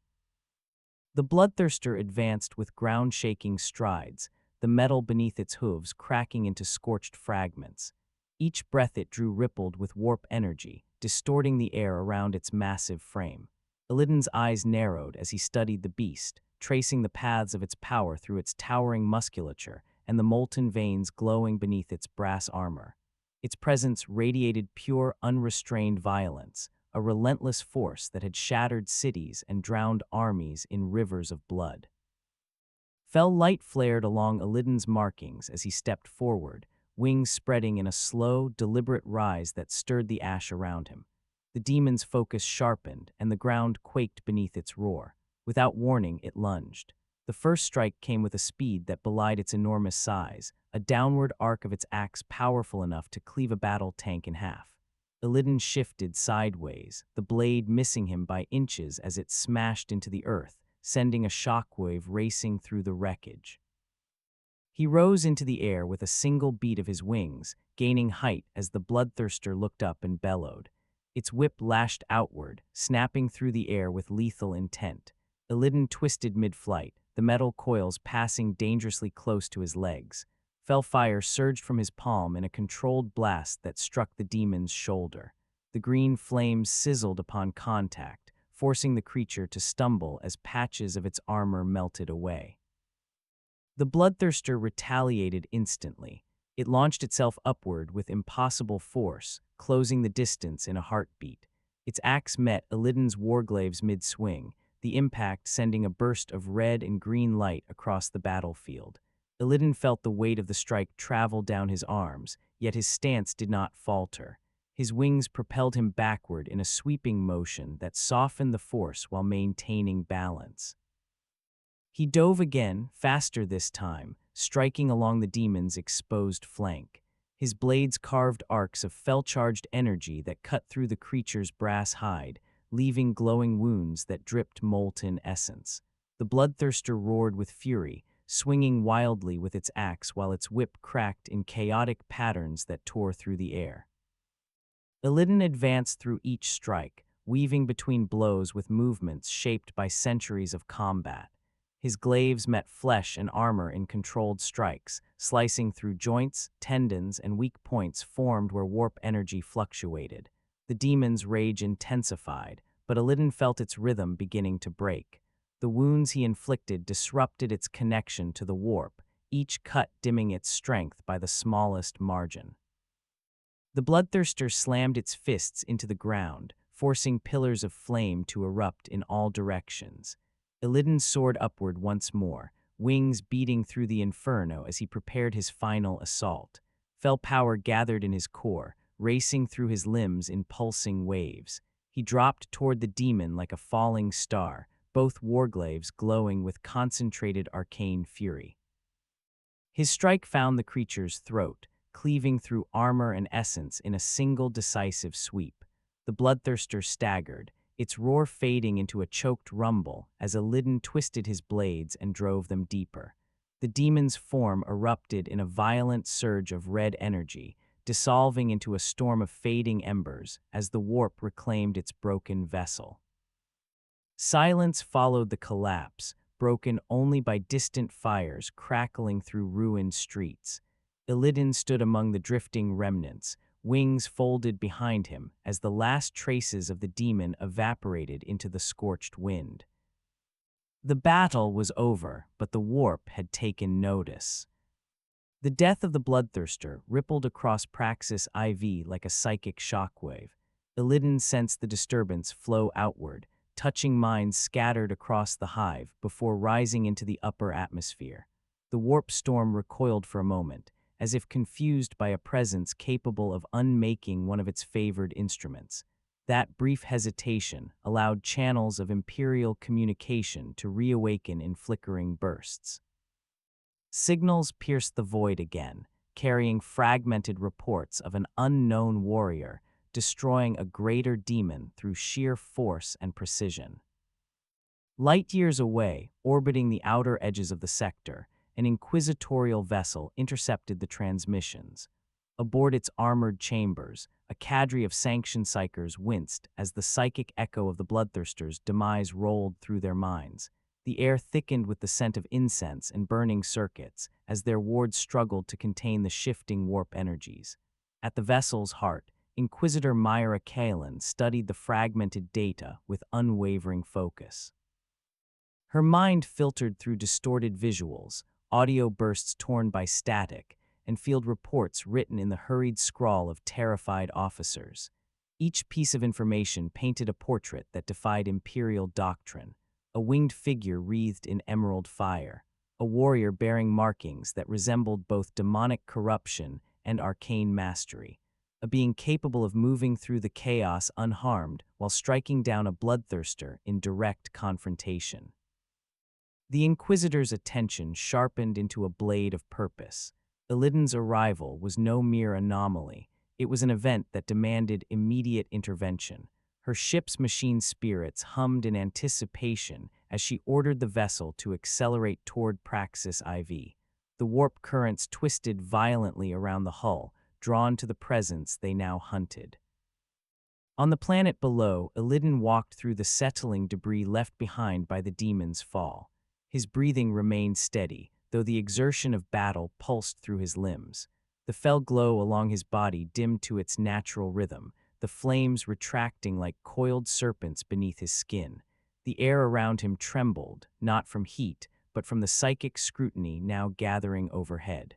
The bloodthirster advanced with ground-shaking strides, the metal beneath its hooves cracking into scorched fragments. Each breath it drew rippled with warp energy, distorting the air around its massive frame. Illidan's eyes narrowed as he studied the beast, tracing the paths of its power through its towering musculature and the molten veins glowing beneath its brass armor. Its presence radiated pure, unrestrained violence, a relentless force that had shattered cities and drowned armies in rivers of blood. Fell light flared along Illidan's markings as he stepped forward, wings spreading in a slow, deliberate rise that stirred the ash around him. The demon's focus sharpened, and the ground quaked beneath its roar. Without warning, it lunged. The first strike came with a speed that belied its enormous size, a downward arc of its axe powerful enough to cleave a battle tank in half. Illidan shifted sideways, the blade missing him by inches as it smashed into the earth, sending a shockwave racing through the wreckage. He rose into the air with a single beat of his wings, gaining height as the bloodthirster looked up and bellowed. Its whip lashed outward, snapping through the air with lethal intent. Illidan twisted mid-flight, the metal coils passing dangerously close to his legs. Fire surged from his palm in a controlled blast that struck the demon's shoulder. The green flames sizzled upon contact, forcing the creature to stumble as patches of its armor melted away. The bloodthirster retaliated instantly. It launched itself upward with impossible force, closing the distance in a heartbeat. Its axe met Illidan's warglaves mid-swing, the impact sending a burst of red and green light across the battlefield. Illidan felt the weight of the strike travel down his arms, yet his stance did not falter. His wings propelled him backward in a sweeping motion that softened the force while maintaining balance. He dove again, faster this time, striking along the demon's exposed flank. His blades carved arcs of fel-charged energy that cut through the creature's brass hide, leaving glowing wounds that dripped molten essence. The bloodthirster roared with fury, swinging wildly with its axe while its whip cracked in chaotic patterns that tore through the air. Illidan advanced through each strike, weaving between blows with movements shaped by centuries of combat. His glaives met flesh and armor in controlled strikes, slicing through joints, tendons, and weak points formed where warp energy fluctuated. The demon's rage intensified, but Illidan felt its rhythm beginning to break. The wounds he inflicted disrupted its connection to the warp, each cut dimming its strength by the smallest margin. The bloodthirster slammed its fists into the ground, forcing pillars of flame to erupt in all directions. Illidan soared upward once more, wings beating through the inferno as he prepared his final assault. Fell power gathered in his core, racing through his limbs in pulsing waves. He dropped toward the demon like a falling star, both warglaives glowing with concentrated arcane fury. His strike found the creature's throat, cleaving through armor and essence in a single decisive sweep. The bloodthirster staggered, its roar fading into a choked rumble as Illidan twisted his blades and drove them deeper. The demon's form erupted in a violent surge of red energy, dissolving into a storm of fading embers as the warp reclaimed its broken vessel. Silence followed the collapse, broken only by distant fires crackling through ruined streets. Illidan stood among the drifting remnants, wings folded behind him as the last traces of the demon evaporated into the scorched wind. The battle was over, but the warp had taken notice. The death of the bloodthirster rippled across Praxis IV like a psychic shockwave. Illidan sensed the disturbance flow outward, touching minds scattered across the hive before rising into the upper atmosphere. The warp storm recoiled for a moment, as if confused by a presence capable of unmaking one of its favored instruments. That brief hesitation allowed channels of imperial communication to reawaken in flickering bursts. Signals pierced the void again, carrying fragmented reports of an unknown warrior destroying a greater demon through sheer force and precision. Light years away, orbiting the outer edges of the sector, an inquisitorial vessel intercepted the transmissions. Aboard its armored chambers, a cadre of sanctioned psychers winced as the psychic echo of the bloodthirster's demise rolled through their minds. The air thickened with the scent of incense and burning circuits as their wards struggled to contain the shifting warp energies. At the vessel's heart, Inquisitor Myra Kalen studied the fragmented data with unwavering focus. Her mind filtered through distorted visuals, audio bursts torn by static, and field reports written in the hurried scrawl of terrified officers. Each piece of information painted a portrait that defied imperial doctrine: a winged figure wreathed in emerald fire, a warrior bearing markings that resembled both demonic corruption and arcane mastery, a being capable of moving through the chaos unharmed while striking down a bloodthirster in direct confrontation. The Inquisitor's attention sharpened into a blade of purpose. Illidan's arrival was no mere anomaly. It was an event that demanded immediate intervention. Her ship's machine spirits hummed in anticipation as she ordered the vessel to accelerate toward Praxis IV. The warp currents twisted violently around the hull, drawn to the presence they now hunted. On the planet below, Illidan walked through the settling debris left behind by the demon's fall. His breathing remained steady, though the exertion of battle pulsed through his limbs. The fell glow along his body dimmed to its natural rhythm, the flames retracting like coiled serpents beneath his skin. The air around him trembled, not from heat, but from the psychic scrutiny now gathering overhead.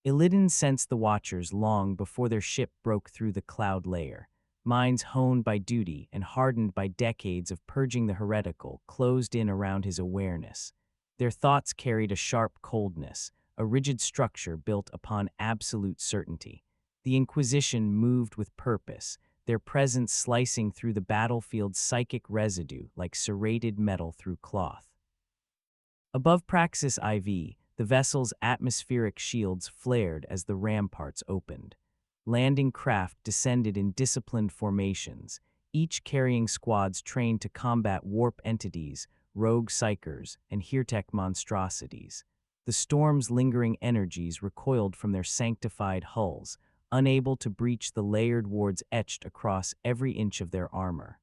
Illidan sensed the Watchers long before their ship broke through the cloud layer. Minds honed by duty and hardened by decades of purging the heretical closed in around his awareness. Their thoughts carried a sharp coldness, a rigid structure built upon absolute certainty. The Inquisition moved with purpose, their presence slicing through the battlefield's psychic residue like serrated metal through cloth. Above Praxis IV, the vessel's atmospheric shields flared as the ramparts opened. Landing craft descended in disciplined formations, each carrying squads trained to combat warp entities rogue psychers, and Hirtek monstrosities. The storm's lingering energies recoiled from their sanctified hulls, unable to breach the layered wards etched across every inch of their armor.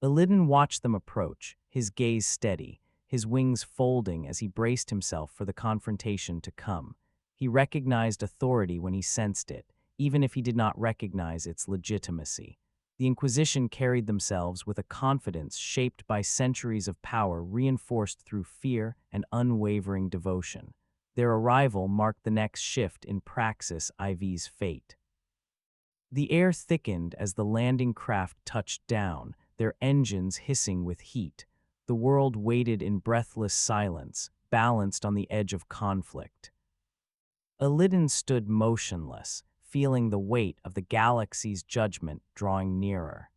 Illidan watched them approach, his gaze steady, his wings folding as he braced himself for the confrontation to come. He recognized authority when he sensed it, even if he did not recognize its legitimacy. The Inquisition carried themselves with a confidence shaped by centuries of power reinforced through fear and unwavering devotion. Their arrival marked the next shift in Praxis IV's fate. The air thickened as the landing craft touched down, their engines hissing with heat. The world waited in breathless silence, balanced on the edge of conflict. Illidan stood motionless, feeling the weight of the galaxy's judgment drawing nearer.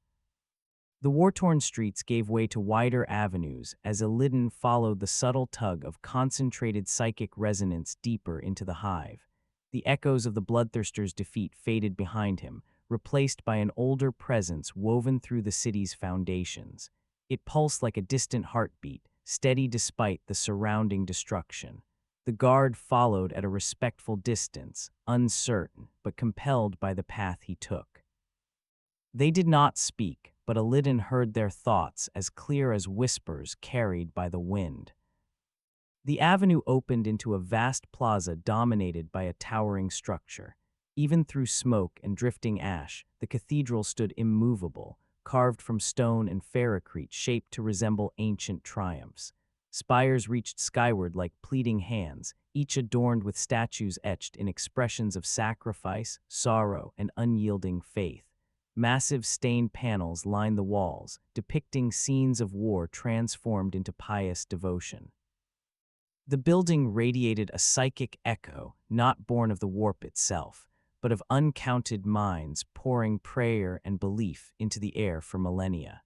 The war-torn streets gave way to wider avenues as Illidan followed the subtle tug of concentrated psychic resonance deeper into the hive. The echoes of the Bloodthirster's defeat faded behind him, replaced by an older presence woven through the city's foundations. It pulsed like a distant heartbeat, steady despite the surrounding destruction. The guard followed at a respectful distance, uncertain but compelled by the path he took. They did not speak, but Illidan heard their thoughts as clear as whispers carried by the wind. The avenue opened into a vast plaza dominated by a towering structure. Even through smoke and drifting ash, the cathedral stood immovable, carved from stone and ferrocrete shaped to resemble ancient triumphs. Spires reached skyward like pleading hands, each adorned with statues etched in expressions of sacrifice, sorrow, and unyielding faith. Massive stained panels lined the walls, depicting scenes of war transformed into pious devotion. The building radiated a psychic echo, not born of the warp itself, but of uncounted minds pouring prayer and belief into the air for millennia.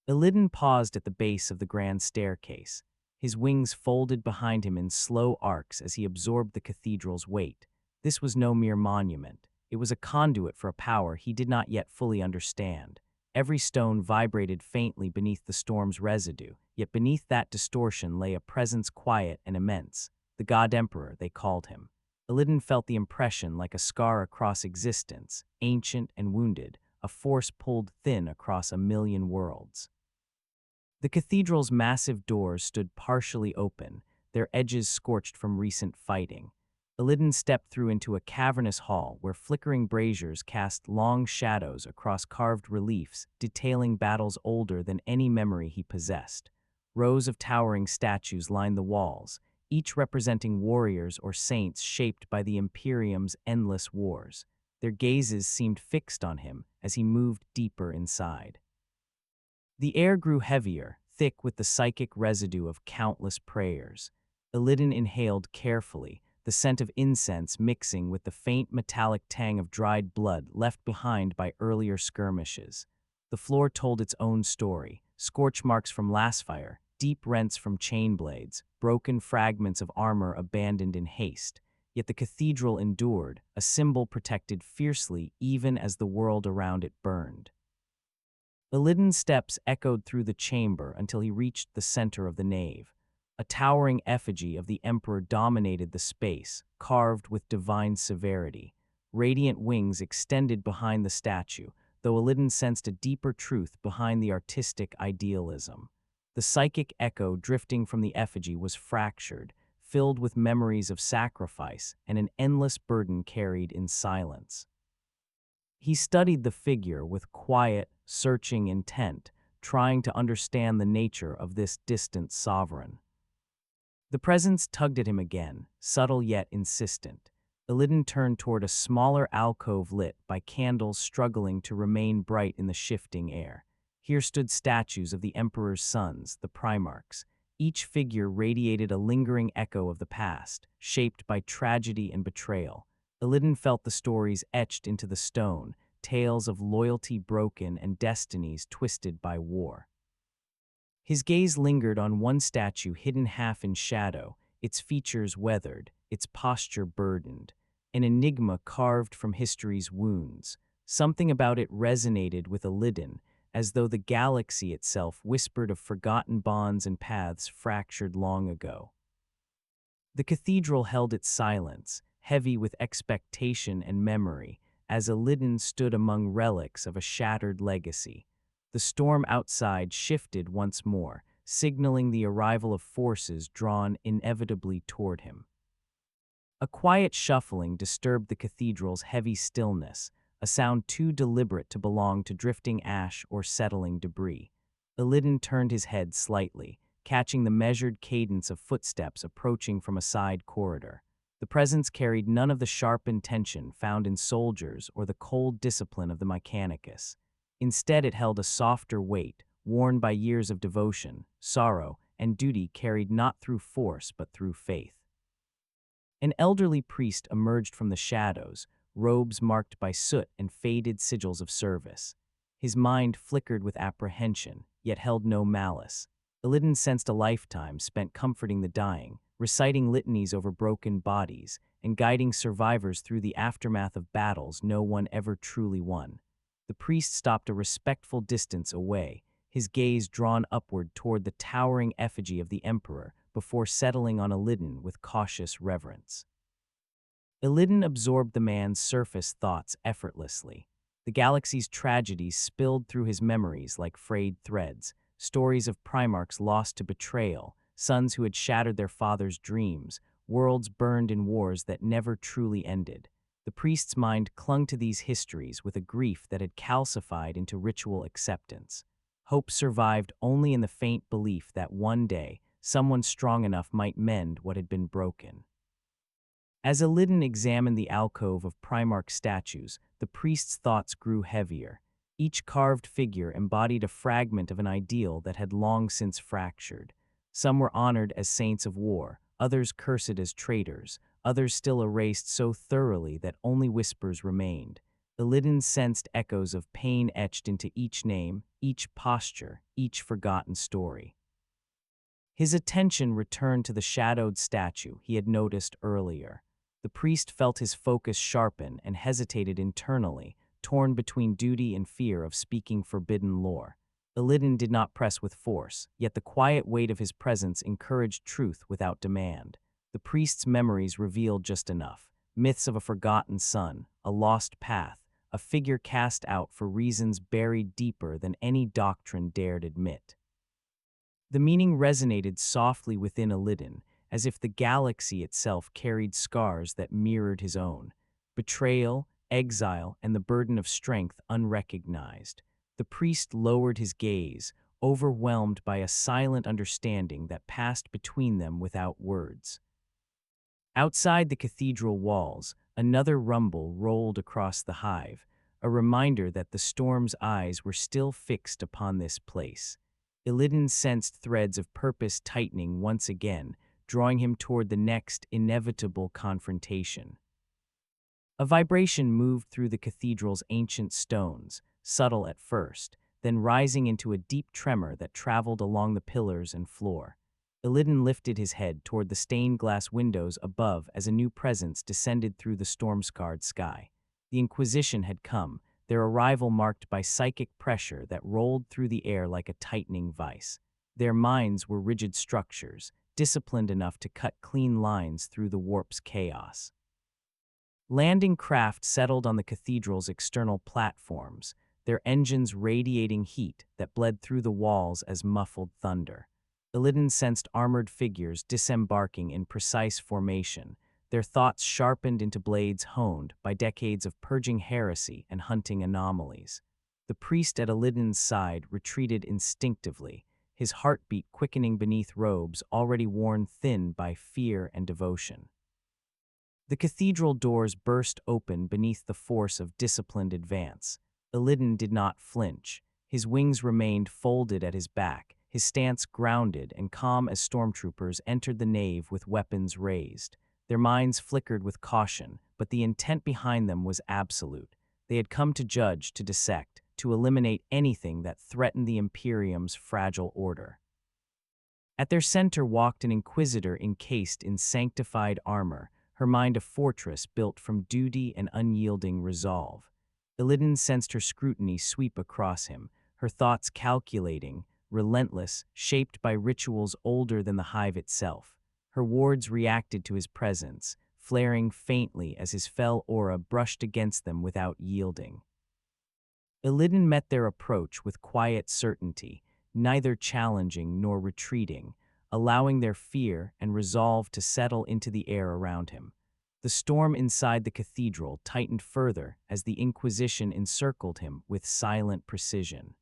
Illidan paused at the base of the grand staircase, his wings folded behind him in slow arcs as he absorbed the cathedral's weight. This was no mere monument. It was a conduit for a power he did not yet fully understand. Every stone vibrated faintly beneath the storm's residue, yet beneath that distortion lay a presence quiet and immense. The God Emperor, they called him. Illidan felt the impression like a scar across existence, ancient and wounded, a force pulled thin across a million worlds. The cathedral's massive doors stood partially open, their edges scorched from recent fighting. Illidan stepped through into a cavernous hall where flickering braziers cast long shadows across carved reliefs detailing battles older than any memory he possessed. Rows of towering statues lined the walls, each representing warriors or saints shaped by the Imperium's endless wars. Their gazes seemed fixed on him as he moved deeper inside. The air grew heavier, thick with the psychic residue of countless prayers. Illidan inhaled carefully, the scent of incense mixing with the faint metallic tang of dried blood left behind by earlier skirmishes. The floor told its own story: scorch marks from last fire, deep rents from chain blades, broken fragments of armor abandoned in haste. Yet the cathedral endured, a symbol protected fiercely even as the world around it burned. Illidan's steps echoed through the chamber until he reached the center of the nave. A towering effigy of the Emperor dominated the space, carved with divine severity. Radiant wings extended behind the statue, though Illidan sensed a deeper truth behind the artistic idealism. The psychic echo drifting from the effigy was fractured, filled with memories of sacrifice and an endless burden carried in silence. He studied the figure with quiet, searching intent, trying to understand the nature of this distant sovereign. The presence tugged at him again, subtle yet insistent. Illidan turned toward a smaller alcove lit by candles struggling to remain bright in the shifting air. Here stood statues of the Emperor's sons, the Primarchs. Each figure radiated a lingering echo of the past, shaped by tragedy and betrayal. Illidan felt the stories etched into the stone, tales of loyalty broken and destinies twisted by war. His gaze lingered on one statue hidden half in shadow, its features weathered, its posture burdened, an enigma carved from history's wounds. Something about it resonated with Illidan, as though the galaxy itself whispered of forgotten bonds and paths fractured long ago. The cathedral held its silence, heavy with expectation and memory, as Illidan stood among relics of a shattered legacy. The storm outside shifted once more, signaling the arrival of forces drawn inevitably toward him. A quiet shuffling disturbed the cathedral's heavy stillness, a sound too deliberate to belong to drifting ash or settling debris. Illidan turned his head slightly, catching the measured cadence of footsteps approaching from a side corridor. The presence carried none of the sharpened tension found in soldiers or the cold discipline of the Mechanicus. Instead, it held a softer weight, worn by years of devotion, sorrow, and duty carried not through force but through faith. An elderly priest emerged from the shadows, robes marked by soot and faded sigils of service. His mind flickered with apprehension, yet held no malice. Illidan sensed a lifetime spent comforting the dying, reciting litanies over broken bodies, and guiding survivors through the aftermath of battles no one ever truly won. The priest stopped a respectful distance away, his gaze drawn upward toward the towering effigy of the Emperor, before settling on Illidan with cautious reverence. Illidan absorbed the man's surface thoughts effortlessly. The galaxy's tragedies spilled through his memories like frayed threads, stories of Primarchs lost to betrayal, sons who had shattered their father's dreams, worlds burned in wars that never truly ended. The priest's mind clung to these histories with a grief that had calcified into ritual acceptance. Hope survived only in the faint belief that one day, someone strong enough might mend what had been broken. As Illidan examined the alcove of Primarch statues, the priest's thoughts grew heavier. Each carved figure embodied a fragment of an ideal that had long since fractured. Some were honored as saints of war, others cursed as traitors, others still erased so thoroughly that only whispers remained. Illidan sensed echoes of pain etched into each name, each posture, each forgotten story. His attention returned to the shadowed statue he had noticed earlier. The priest felt his focus sharpen and hesitated internally, torn between duty and fear of speaking forbidden lore. Illidan did not press with force, yet the quiet weight of his presence encouraged truth without demand. The priest's memories revealed just enough: myths of a forgotten son, a lost path, a figure cast out for reasons buried deeper than any doctrine dared admit. The meaning resonated softly within Illidan, as if the galaxy itself carried scars that mirrored his own: betrayal, exile, and the burden of strength unrecognized. The priest lowered his gaze, overwhelmed by a silent understanding that passed between them without words. Outside the cathedral walls, another rumble rolled across the hive, a reminder that the storm's eyes were still fixed upon this place. Illidan sensed threads of purpose tightening once again, drawing him toward the next inevitable confrontation. A vibration moved through the cathedral's ancient stones, subtle at first, then rising into a deep tremor that traveled along the pillars and floor. Illidan lifted his head toward the stained glass windows above as a new presence descended through the storm-scarred sky. The Inquisition had come, their arrival marked by psychic pressure that rolled through the air like a tightening vice. Their minds were rigid structures, disciplined enough to cut clean lines through the warp's chaos. Landing craft settled on the cathedral's external platforms, their engines radiating heat that bled through the walls as muffled thunder. Illidan sensed armored figures disembarking in precise formation, their thoughts sharpened into blades honed by decades of purging heresy and hunting anomalies. The priest at Illidan's side retreated instinctively, his heartbeat quickening beneath robes already worn thin by fear and devotion. The cathedral doors burst open beneath the force of disciplined advance. Illidan did not flinch. His wings remained folded at his back, his stance grounded and calm as stormtroopers entered the nave with weapons raised. Their minds flickered with caution, but the intent behind them was absolute. They had come to judge, to dissect, to eliminate anything that threatened the Imperium's fragile order. At their center walked an inquisitor encased in sanctified armor, her mind a fortress built from duty and unyielding resolve. Illidan sensed her scrutiny sweep across him, her thoughts calculating, relentless, shaped by rituals older than the hive itself. Her wards reacted to his presence, flaring faintly as his fell aura brushed against them without yielding. Illidan met their approach with quiet certainty, neither challenging nor retreating, allowing their fear and resolve to settle into the air around him. The storm inside the cathedral tightened further as the Inquisition encircled him with silent precision.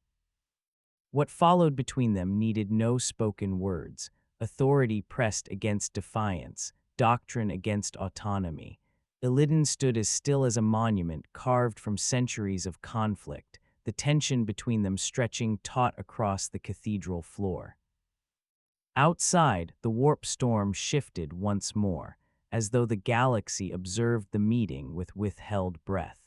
What followed between them needed no spoken words. Authority pressed against defiance, doctrine against autonomy. Illidan stood as still as a monument carved from centuries of conflict, the tension between them stretching taut across the cathedral floor. Outside, the warp storm shifted once more, as though the galaxy observed the meeting with withheld breath.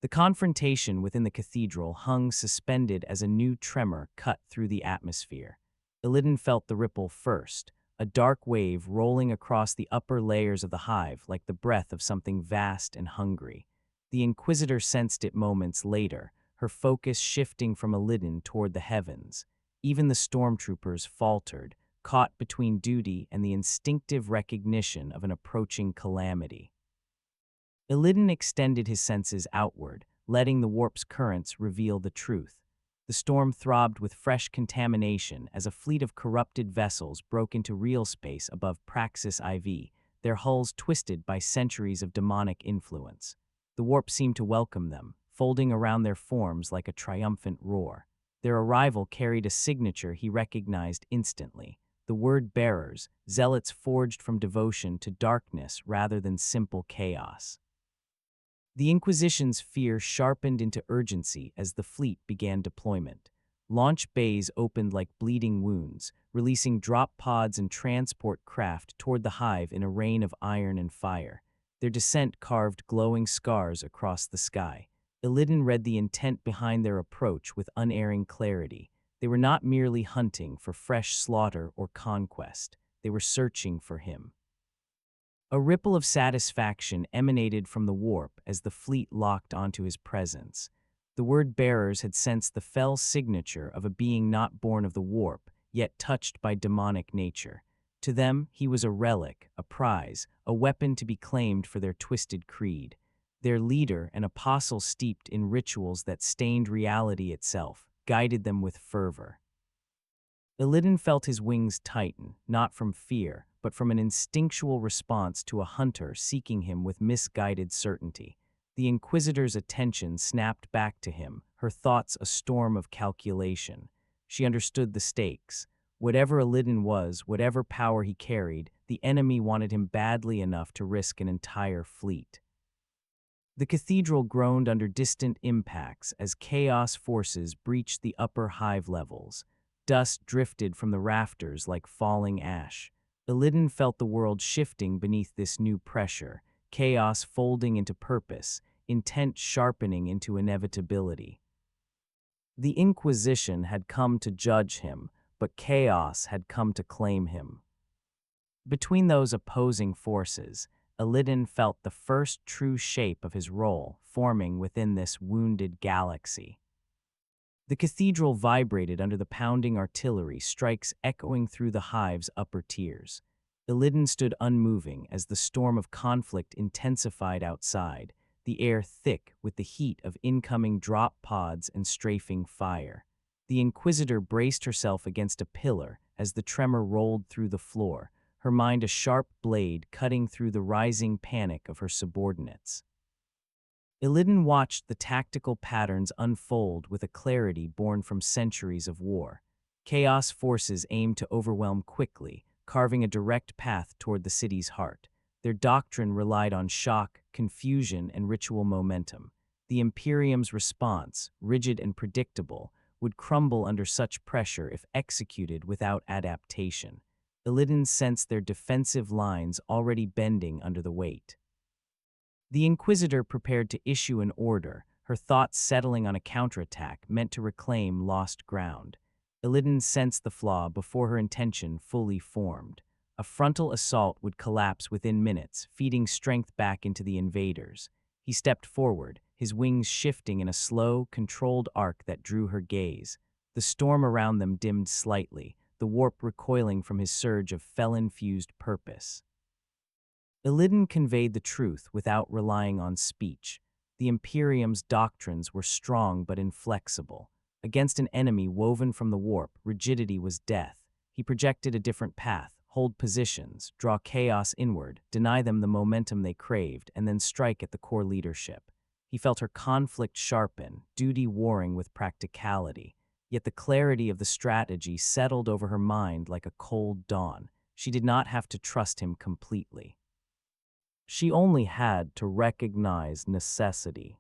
The confrontation within the cathedral hung suspended as a new tremor cut through the atmosphere. Illidan felt the ripple first, a dark wave rolling across the upper layers of the hive like the breath of something vast and hungry. The Inquisitor sensed it moments later, her focus shifting from Illidan toward the heavens. Even the stormtroopers faltered, caught between duty and the instinctive recognition of an approaching calamity. Illidan extended his senses outward, letting the warp's currents reveal the truth. The storm throbbed with fresh contamination as a fleet of corrupted vessels broke into real space above Praxis IV, their hulls twisted by centuries of demonic influence. The warp seemed to welcome them, folding around their forms like a triumphant roar. Their arrival carried a signature he recognized instantly. The word bearers, zealots forged from devotion to darkness rather than simple chaos. The Inquisition's fear sharpened into urgency as the fleet began deployment. Launch bays opened like bleeding wounds, releasing drop pods and transport craft toward the hive in a rain of iron and fire. Their descent carved glowing scars across the sky. Illidan read the intent behind their approach with unerring clarity. They were not merely hunting for fresh slaughter or conquest. They were searching for him. A ripple of satisfaction emanated from the warp as the fleet locked onto his presence. The word bearers had sensed the fell signature of a being not born of the warp, yet touched by demonic nature. To them, he was a relic, a prize, a weapon to be claimed for their twisted creed. Their leader, an apostle steeped in rituals that stained reality itself, guided them with fervor. Illidan felt his wings tighten, not from fear, but from an instinctual response to a hunter seeking him with misguided certainty. The Inquisitor's attention snapped back to him, her thoughts a storm of calculation. She understood the stakes. Whatever Illidan was, whatever power he carried, the enemy wanted him badly enough to risk an entire fleet. The cathedral groaned under distant impacts as chaos forces breached the upper hive levels. Dust drifted from the rafters like falling ash. Illidan felt the world shifting beneath this new pressure, chaos folding into purpose, intent sharpening into inevitability. The Inquisition had come to judge him, but chaos had come to claim him. Between those opposing forces, Illidan felt the first true shape of his role forming within this wounded galaxy. The cathedral vibrated under the pounding artillery strikes echoing through the hive's upper tiers. Illidan stood unmoving as the storm of conflict intensified outside, the air thick with the heat of incoming drop pods and strafing fire. The Inquisitor braced herself against a pillar as the tremor rolled through the floor, her mind a sharp blade cutting through the rising panic of her subordinates. Illidan watched the tactical patterns unfold with a clarity born from centuries of war. Chaos forces aimed to overwhelm quickly, carving a direct path toward the city's heart. Their doctrine relied on shock, confusion, and ritual momentum. The Imperium's response, rigid and predictable, would crumble under such pressure if executed without adaptation. Illidan sensed their defensive lines already bending under the weight. The Inquisitor prepared to issue an order, her thoughts settling on a counterattack meant to reclaim lost ground. Illidan sensed the flaw before her intention fully formed. A frontal assault would collapse within minutes, feeding strength back into the invaders. He stepped forward, his his wings shifting in a slow, controlled arc that drew her gaze. The storm around them dimmed slightly, the warp recoiling from his surge of fel-infused purpose. Illidan conveyed the truth without relying on speech. The Imperium's doctrines were strong but inflexible. Against an enemy woven from the warp, rigidity was death. He projected a different path, hold positions, draw chaos inward, deny them the momentum they craved, and then strike at the core leadership. He felt her conflict sharpen, duty warring with practicality. Yet the clarity of the strategy settled over her mind like a cold dawn. She did not have to trust him completely. She only had to recognize necessity.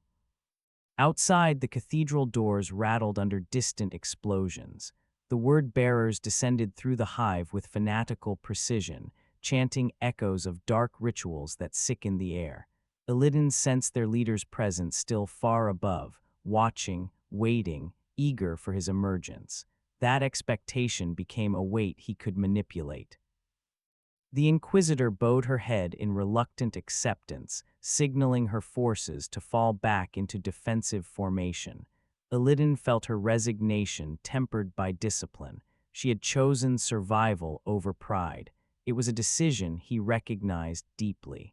Outside, the cathedral doors rattled under distant explosions. The word-bearers descended through the hive with fanatical precision, chanting echoes of dark rituals that sickened the air. Illidan sensed their leader's presence still far above, watching, waiting, eager for his emergence. That expectation became a weight he could manipulate. The Inquisitor bowed her head in reluctant acceptance, signaling her forces to fall back into defensive formation. Illidan felt her resignation tempered by discipline. She had chosen survival over pride. It was a decision he recognized deeply.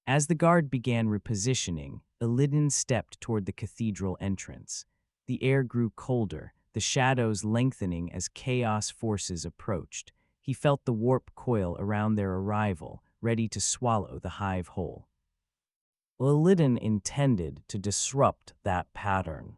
As the guard began repositioning, Illidan stepped toward the cathedral entrance. The air grew colder, the shadows lengthening as chaos forces approached. He felt the warp coil around their arrival, ready to swallow the hive whole. Illidan intended to disrupt that pattern.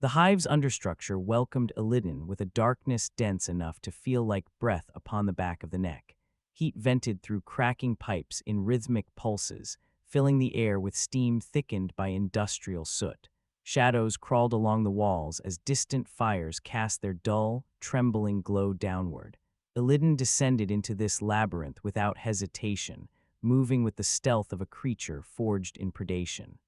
The hive's understructure welcomed Illidan with a darkness dense enough to feel like breath upon the back of the neck. Heat vented through cracking pipes in rhythmic pulses, filling the air with steam thickened by industrial soot. Shadows crawled along the walls as distant fires cast their dull, trembling glow downward. Illidan descended into this labyrinth without hesitation, moving with the stealth of a creature forged in predation.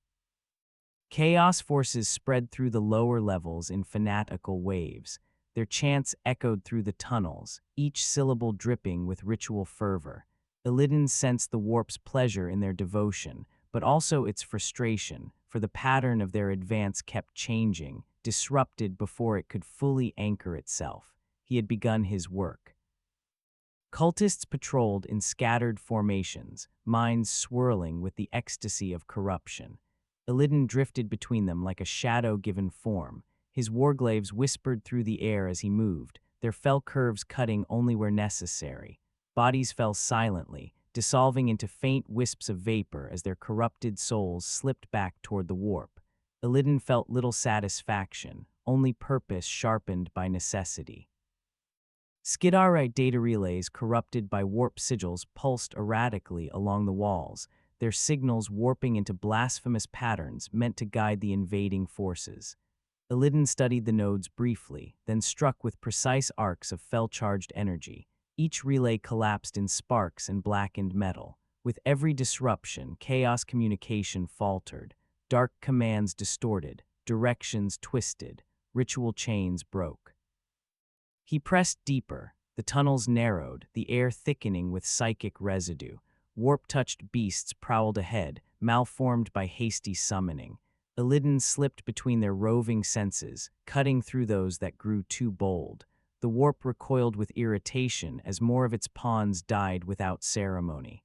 Chaos forces spread through the lower levels in fanatical waves. Their chants echoed through the tunnels, each syllable dripping with ritual fervor. Illidan sensed the warp's pleasure in their devotion, but also its frustration, for the pattern of their advance kept changing, disrupted before it could fully anchor itself. He had begun his work. Cultists patrolled in scattered formations, minds swirling with the ecstasy of corruption. Illidan drifted between them like a shadow given form. His warglaives whispered through the air as he moved, their fell curves cutting only where necessary. Bodies fell silently, dissolving into faint wisps of vapor as their corrupted souls slipped back toward the warp. Illidan felt little satisfaction, only purpose sharpened by necessity. Skidarite data relays corrupted by warp sigils pulsed erratically along the walls, their signals warping into blasphemous patterns meant to guide the invading forces. Illidan studied the nodes briefly, then struck with precise arcs of fel-charged energy. Each relay collapsed in sparks and blackened metal. With every disruption, chaos communication faltered. Dark commands distorted, directions twisted, ritual chains broke. He pressed deeper. The tunnels narrowed, the air thickening with psychic residue. Warp-touched beasts prowled ahead, malformed by hasty summoning. Illidan slipped between their roving senses, cutting through those that grew too bold. The warp recoiled with irritation as more of its pawns died without ceremony.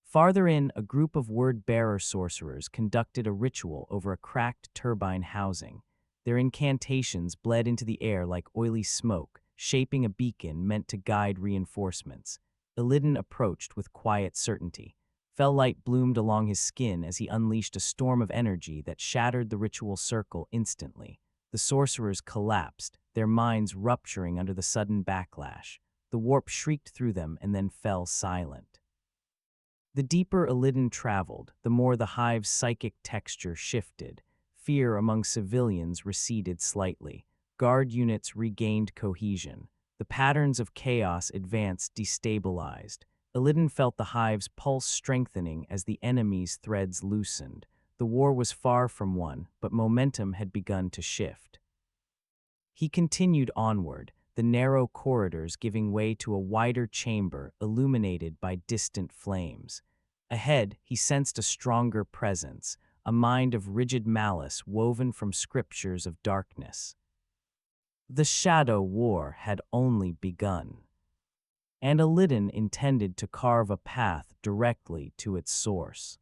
Farther in, a group of word-bearer sorcerers conducted a ritual over a cracked turbine housing. Their incantations bled into the air like oily smoke, shaping a beacon meant to guide reinforcements. Illidan approached with quiet certainty. Fel light bloomed along his skin as he unleashed a storm of energy that shattered the ritual circle instantly. The sorcerers collapsed, their minds rupturing under the sudden backlash. The warp shrieked through them and then fell silent. The deeper Illidan traveled, the more the hive's psychic texture shifted. Fear among civilians receded slightly. Guard units regained cohesion. The patterns of chaos advanced destabilized. Illidan felt the hive's pulse strengthening as the enemy's threads loosened. The war was far from won, but momentum had begun to shift. He continued onward, the narrow corridors giving way to a wider chamber illuminated by distant flames. Ahead, he sensed a stronger presence, a mind of rigid malice woven from scriptures of darkness. The Shadow War had only begun, and Illidan intended to carve a path directly to its source.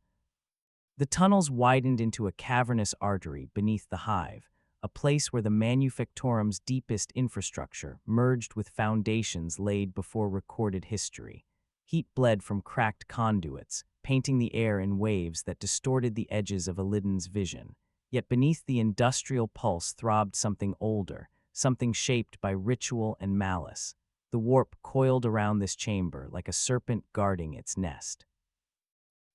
The tunnels widened into a cavernous artery beneath the hive, a place where the Manufactorum's deepest infrastructure merged with foundations laid before recorded history. Heat bled from cracked conduits, painting the air in waves that distorted the edges of Illidan's vision. Yet beneath the industrial pulse throbbed something older, something shaped by ritual and malice. The warp coiled around this chamber like a serpent guarding its nest.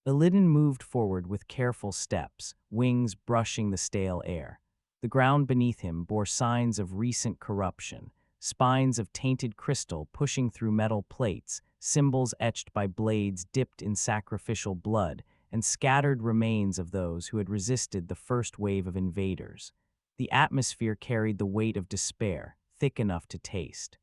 Illidan moved forward with careful steps, wings brushing the stale air. The ground beneath him bore signs of recent corruption, spines of tainted crystal pushing through metal plates, symbols etched by blades dipped in sacrificial blood, and scattered remains of those who had resisted the first wave of invaders. The atmosphere carried the weight of despair, thick enough to taste.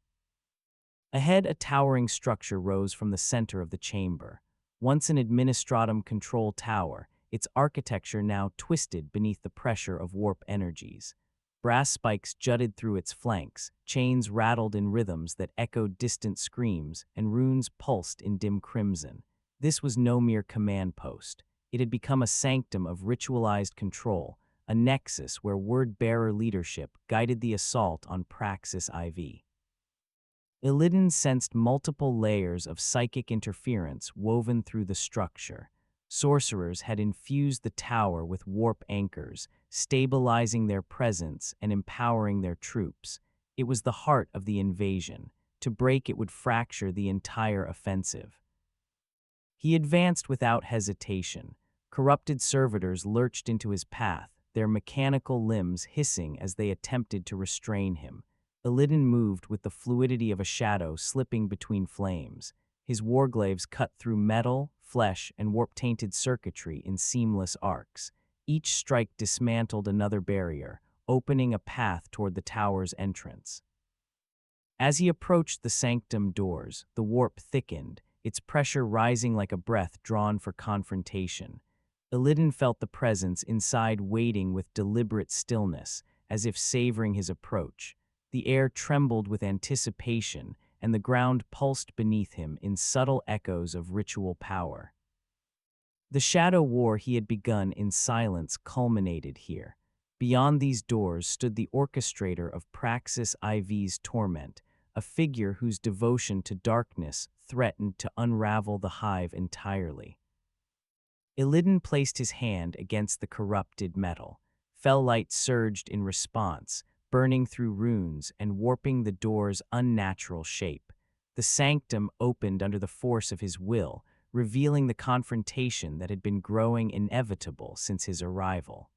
Ahead, a towering structure rose from the center of the chamber. Once an administratum control tower, its architecture now twisted beneath the pressure of warp energies. Brass spikes jutted through its flanks, chains rattled in rhythms that echoed distant screams, and runes pulsed in dim crimson. This was no mere command post. It had become a sanctum of ritualized control, a nexus where word-bearer leadership guided the assault on Praxis IV. Illidan sensed multiple layers of psychic interference woven through the structure. Sorcerers had infused the tower with warp anchors, stabilizing their presence and empowering their troops. It was the heart of the invasion. To break it would fracture the entire offensive. He advanced without hesitation. Corrupted servitors lurched into his path, their mechanical limbs hissing as they attempted to restrain him. Illidan moved with the fluidity of a shadow slipping between flames. His warglaives cut through metal, flesh, and warp-tainted circuitry in seamless arcs. Each strike dismantled another barrier, opening a path toward the tower's entrance. As he approached the sanctum doors, the warp thickened, its pressure rising like a breath drawn for confrontation. Illidan felt the presence inside waiting with deliberate stillness, as if savoring his approach. The air trembled with anticipation, and the ground pulsed beneath him in subtle echoes of ritual power. The shadow war he had begun in silence culminated here. Beyond these doors stood the orchestrator of Praxis IV's torment, a figure whose devotion to darkness threatened to unravel the hive entirely. Illidan placed his hand against the corrupted metal. Fell light surged in response, burning through runes and warping the door's unnatural shape. The sanctum opened under the force of his will, revealing the confrontation that had been growing inevitable since his arrival.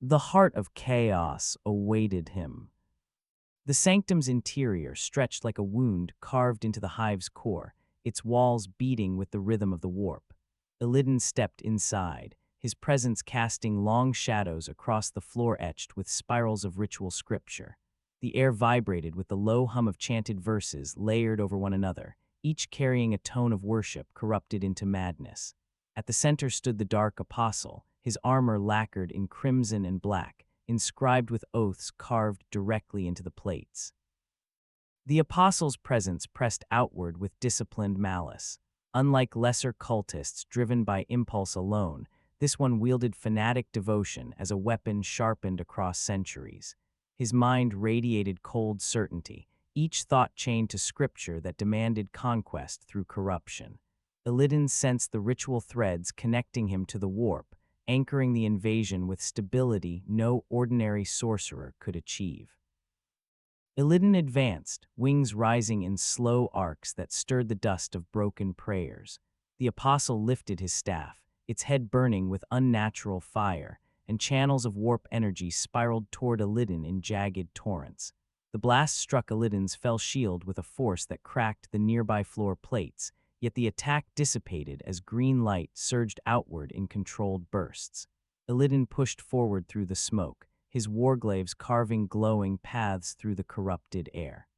The heart of chaos awaited him. The sanctum's interior stretched like a wound carved into the hive's core, its walls beating with the rhythm of the warp. Illidan stepped inside, his presence casting long shadows across the floor etched with spirals of ritual scripture. The air vibrated with the low hum of chanted verses layered over one another, each carrying a tone of worship corrupted into madness. At the center stood the Dark Apostle, his armor lacquered in crimson and black, inscribed with oaths carved directly into the plates. The Apostle's presence pressed outward with disciplined malice. Unlike lesser cultists driven by impulse alone, this one wielded fanatic devotion as a weapon sharpened across centuries. His mind radiated cold certainty, each thought chained to scripture that demanded conquest through corruption. Illidan sensed the ritual threads connecting him to the warp, anchoring the invasion with stability no ordinary sorcerer could achieve. Illidan advanced, wings rising in slow arcs that stirred the dust of broken prayers. The apostle lifted his staff, its head burning with unnatural fire, and channels of warp energy spiraled toward Illidan in jagged torrents. The blast struck Illidan's fell shield with a force that cracked the nearby floor plates, yet the attack dissipated as green light surged outward in controlled bursts. Illidan pushed forward through the smoke, his warglaives carving glowing paths through the corrupted air.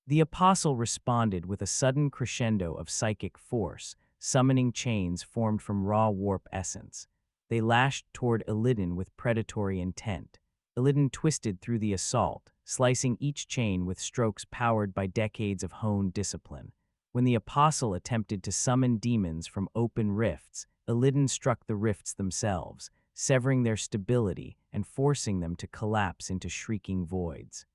The apostle responded with a sudden crescendo of psychic force, summoning chains formed from raw warp essence. They lashed toward Illidan with predatory intent. Illidan twisted through the assault, slicing each chain with strokes powered by decades of honed discipline. When the apostle attempted to summon demons from open rifts, Illidan struck the rifts themselves, severing their stability and forcing them to collapse into shrieking voids.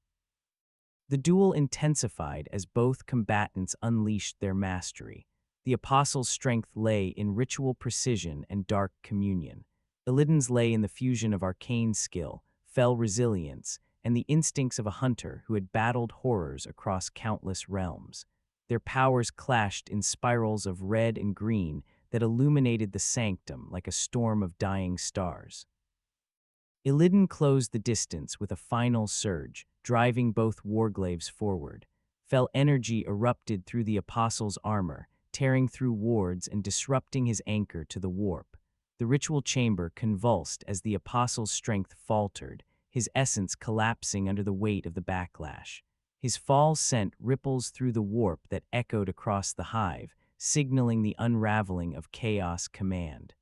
The duel intensified as both combatants unleashed their mastery. The apostle's strength lay in ritual precision and dark communion. Illidan's lay in the fusion of arcane skill, fell resilience, and the instincts of a hunter who had battled horrors across countless realms. Their powers clashed in spirals of red and green that illuminated the sanctum like a storm of dying stars. Illidan closed the distance with a final surge, driving both warglaves forward. Fell energy erupted through the apostle's armor, tearing through wards and disrupting his anchor to the warp. The ritual chamber convulsed as the apostle's strength faltered, his essence collapsing under the weight of the backlash. His fall sent ripples through the warp that echoed across the hive, signaling the unraveling of chaos command.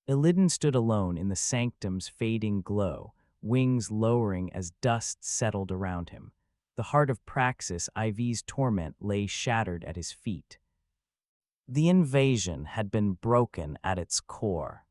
Illidan stood alone in the sanctum's fading glow, wings lowering as dust settled around him. The heart of Praxis IV's torment lay shattered at his feet. The invasion had been broken at its core.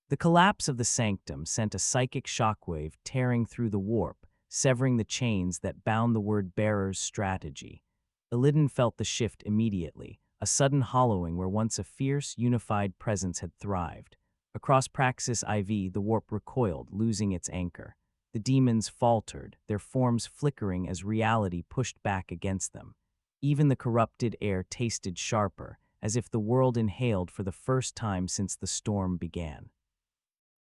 The collapse of the sanctum sent a psychic shockwave tearing through the warp, severing the chains that bound the word-bearer's strategy. Illidan felt the shift immediately, a sudden hollowing where once a fierce, unified presence had thrived. Across Praxis IV, the warp recoiled, losing its anchor. The demons faltered, their forms flickering as reality pushed back against them. Even the corrupted air tasted sharper, as if the world inhaled for the first time since the storm began.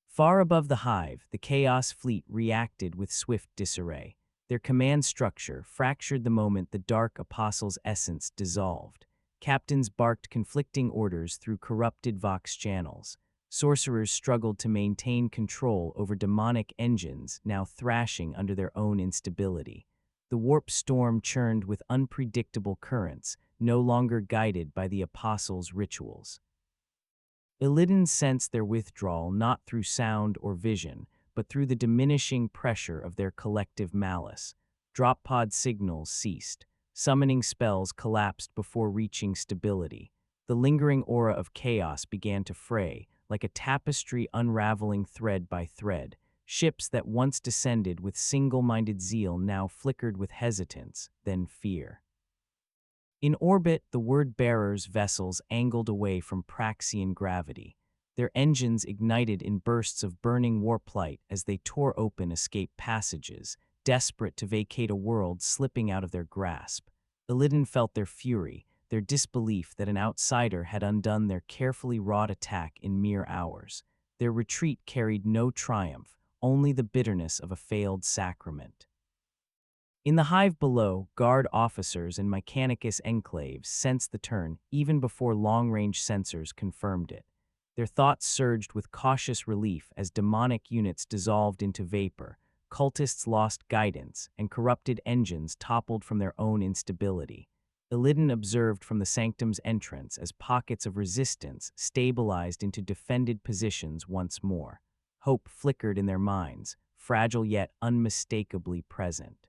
Far above the hive, the Chaos Fleet reacted with swift disarray. Their command structure fractured the moment the Dark Apostle's essence dissolved. Captains barked conflicting orders through corrupted Vox channels. Sorcerers struggled to maintain control over demonic engines now thrashing under their own instability. The warp storm churned with unpredictable currents, no longer guided by the Apostle's rituals. Illidan sensed their withdrawal not through sound or vision, but through the diminishing pressure of their collective malice. Drop pod signals ceased. Summoning spells collapsed before reaching stability. The lingering aura of chaos began to fray, like a tapestry unraveling thread by thread. Ships that once descended with single-minded zeal now flickered with hesitance, then fear. In orbit, the word-bearer's vessels angled away from Praxian gravity. Their engines ignited in bursts of burning warplight as they tore open escape passages, desperate to vacate a world slipping out of their grasp. Illidan felt their fury, their disbelief that an outsider had undone their carefully wrought attack in mere hours. Their retreat carried no triumph, only the bitterness of a failed sacrament. In the hive below, guard officers and Mechanicus enclaves sensed the turn even before long-range sensors confirmed it. Their thoughts surged with cautious relief as demonic units dissolved into vapor, cultists lost guidance, and corrupted engines toppled from their own instability. Illidan observed from the sanctum's entrance as pockets of resistance stabilized into defended positions once more. Hope flickered in their minds, fragile yet unmistakably present.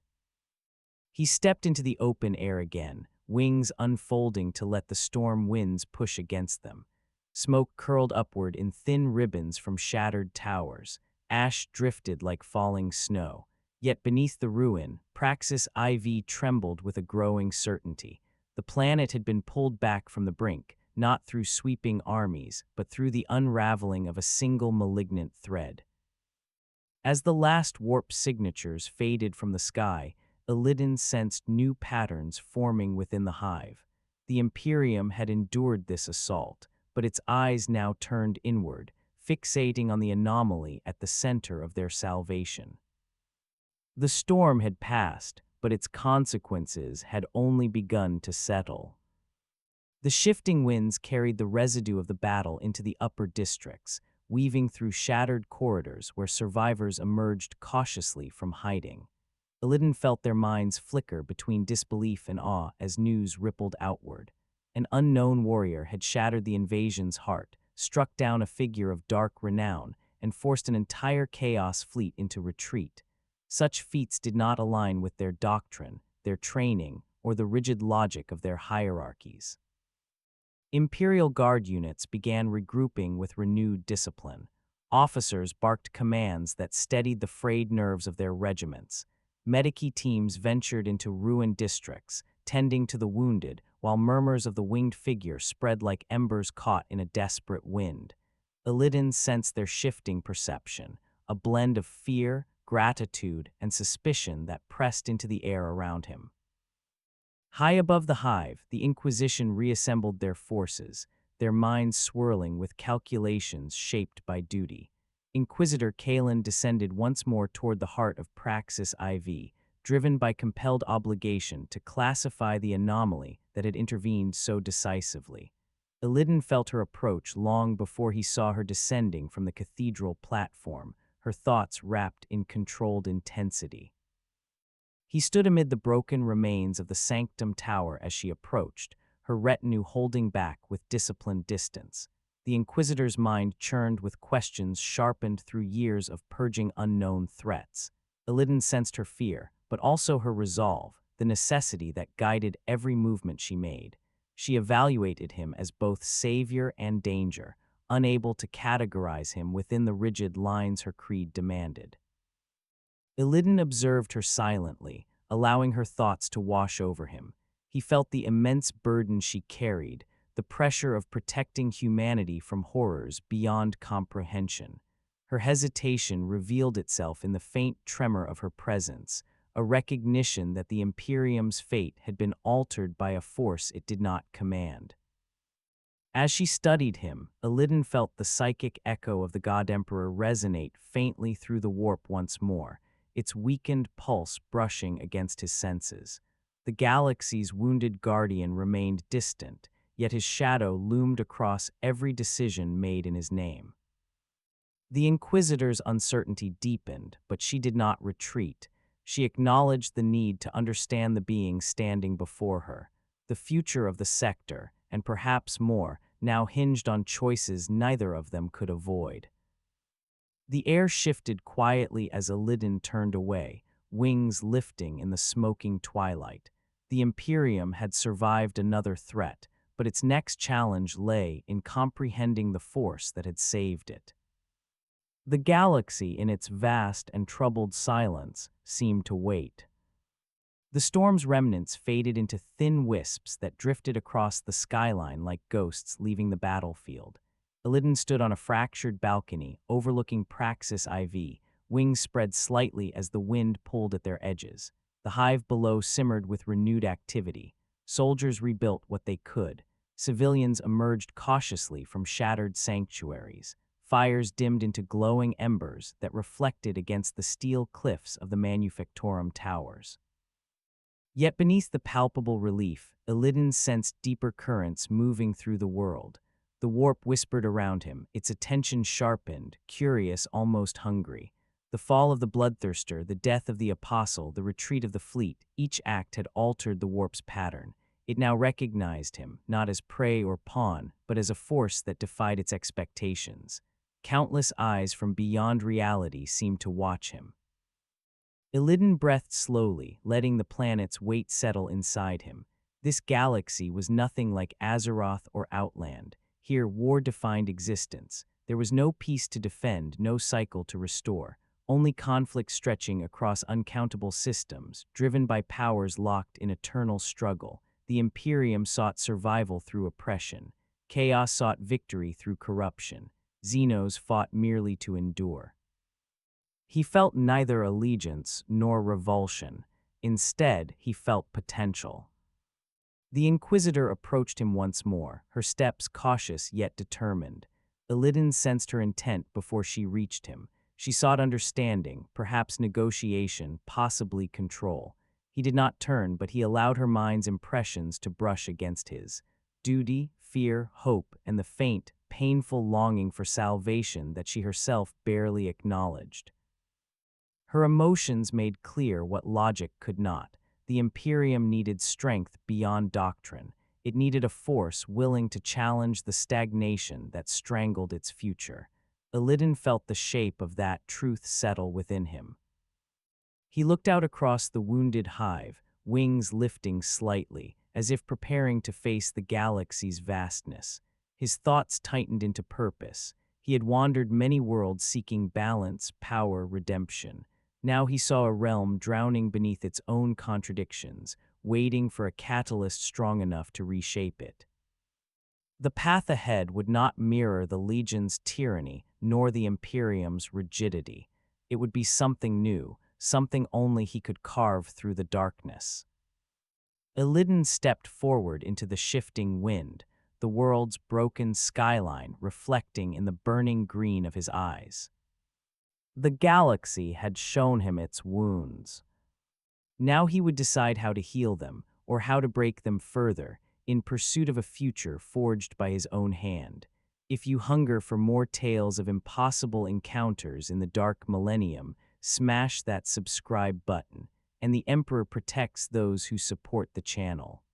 He stepped into the open air again, wings unfolding to let the storm winds push against them. Smoke curled upward in thin ribbons from shattered towers. Ash drifted like falling snow. Yet beneath the ruin, Praxis IV trembled with a growing certainty. The planet had been pulled back from the brink, not through sweeping armies, but through the unraveling of a single malignant thread. As the last warp signatures faded from the sky, Illidan sensed new patterns forming within the hive. The Imperium had endured this assault, but its eyes now turned inward, fixating on the anomaly at the center of their salvation. The storm had passed, but its consequences had only begun to settle. The shifting winds carried the residue of the battle into the upper districts, weaving through shattered corridors where survivors emerged cautiously from hiding. Illidan felt their minds flicker between disbelief and awe as news rippled outward. An unknown warrior had shattered the invasion's heart, struck down a figure of dark renown, and forced an entire Chaos fleet into retreat. Such feats did not align with their doctrine, their training, or the rigid logic of their hierarchies. Imperial Guard units began regrouping with renewed discipline. Officers barked commands that steadied the frayed nerves of their regiments. Medici teams ventured into ruined districts, tending to the wounded, while murmurs of the winged figure spread like embers caught in a desperate wind. Illidan sensed their shifting perception, a blend of fear, gratitude, and suspicion that pressed into the air around him. High above the hive, the Inquisition reassembled their forces, their minds swirling with calculations shaped by duty. Inquisitor Kalen descended once more toward the heart of Praxis IV, driven by compelled obligation to classify the anomaly that had intervened so decisively. Illidan felt her approach long before he saw her descending from the cathedral platform, her thoughts wrapped in controlled intensity. He stood amid the broken remains of the Sanctum Tower as she approached, her retinue holding back with disciplined distance. The Inquisitor's mind churned with questions sharpened through years of purging unknown threats. Illidan sensed her fear, but also her resolve, the necessity that guided every movement she made. She evaluated him as both savior and danger, unable to categorize him within the rigid lines her creed demanded. Illidan observed her silently, allowing her thoughts to wash over him. He felt the immense burden she carried, the pressure of protecting humanity from horrors beyond comprehension. Her hesitation revealed itself in the faint tremor of her presence, a recognition that the Imperium's fate had been altered by a force it did not command. As she studied him, Illidan felt the psychic echo of the God Emperor resonate faintly through the warp once more, its weakened pulse brushing against his senses. The galaxy's wounded guardian remained distant, yet his shadow loomed across every decision made in his name. The Inquisitor's uncertainty deepened, but she did not retreat. She acknowledged the need to understand the being standing before her. The future of the sector, and perhaps more, now hinged on choices neither of them could avoid. The air shifted quietly as Illidan turned away, wings lifting in the smoking twilight. The Imperium had survived another threat, but its next challenge lay in comprehending the force that had saved it. The galaxy, in its vast and troubled silence, seemed to wait. The storm's remnants faded into thin wisps that drifted across the skyline like ghosts leaving the battlefield. Illidan stood on a fractured balcony overlooking Praxis IV, wings spread slightly as the wind pulled at their edges. The hive below simmered with renewed activity. Soldiers rebuilt what they could. Civilians emerged cautiously from shattered sanctuaries. Fires dimmed into glowing embers that reflected against the steel cliffs of the Manufactorum towers. Yet beneath the palpable relief, Illidan sensed deeper currents moving through the world. The warp whispered around him, its attention sharpened, curious, almost hungry. The fall of the Bloodthirster, the death of the Apostle, the retreat of the fleet, each act had altered the warp's pattern. It now recognized him, not as prey or pawn, but as a force that defied its expectations. Countless eyes from beyond reality seemed to watch him. Illidan breathed slowly, letting the planet's weight settle inside him. This galaxy was nothing like Azeroth or Outland. Here, war defined existence. There was no peace to defend, no cycle to restore, only conflict stretching across uncountable systems, driven by powers locked in eternal struggle. The Imperium sought survival through oppression. Chaos sought victory through corruption. Xenos fought merely to endure. He felt neither allegiance nor revulsion. Instead, he felt potential. The Inquisitor approached him once more, her steps cautious yet determined. Illidan sensed her intent before she reached him. She sought understanding, perhaps negotiation, possibly control. He did not turn, but he allowed her mind's impressions to brush against his. Duty, fear, hope, and the faint, painful longing for salvation that she herself barely acknowledged. Her emotions made clear what logic could not. The Imperium needed strength beyond doctrine. It needed a force willing to challenge the stagnation that strangled its future. Illidan felt the shape of that truth settle within him. He looked out across the wounded hive, wings lifting slightly, as if preparing to face the galaxy's vastness. His thoughts tightened into purpose. He had wandered many worlds seeking balance, power, redemption. Now he saw a realm drowning beneath its own contradictions, waiting for a catalyst strong enough to reshape it. The path ahead would not mirror the Legion's tyranny nor the Imperium's rigidity. It would be something new, something only he could carve through the darkness. Illidan stepped forward into the shifting wind, the world's broken skyline reflecting in the burning green of his eyes. The galaxy had shown him its wounds. Now he would decide how to heal them, or how to break them further, in pursuit of a future forged by his own hand. If you hunger for more tales of impossible encounters in the dark millennium, smash that subscribe button, and the Emperor protects those who support the channel.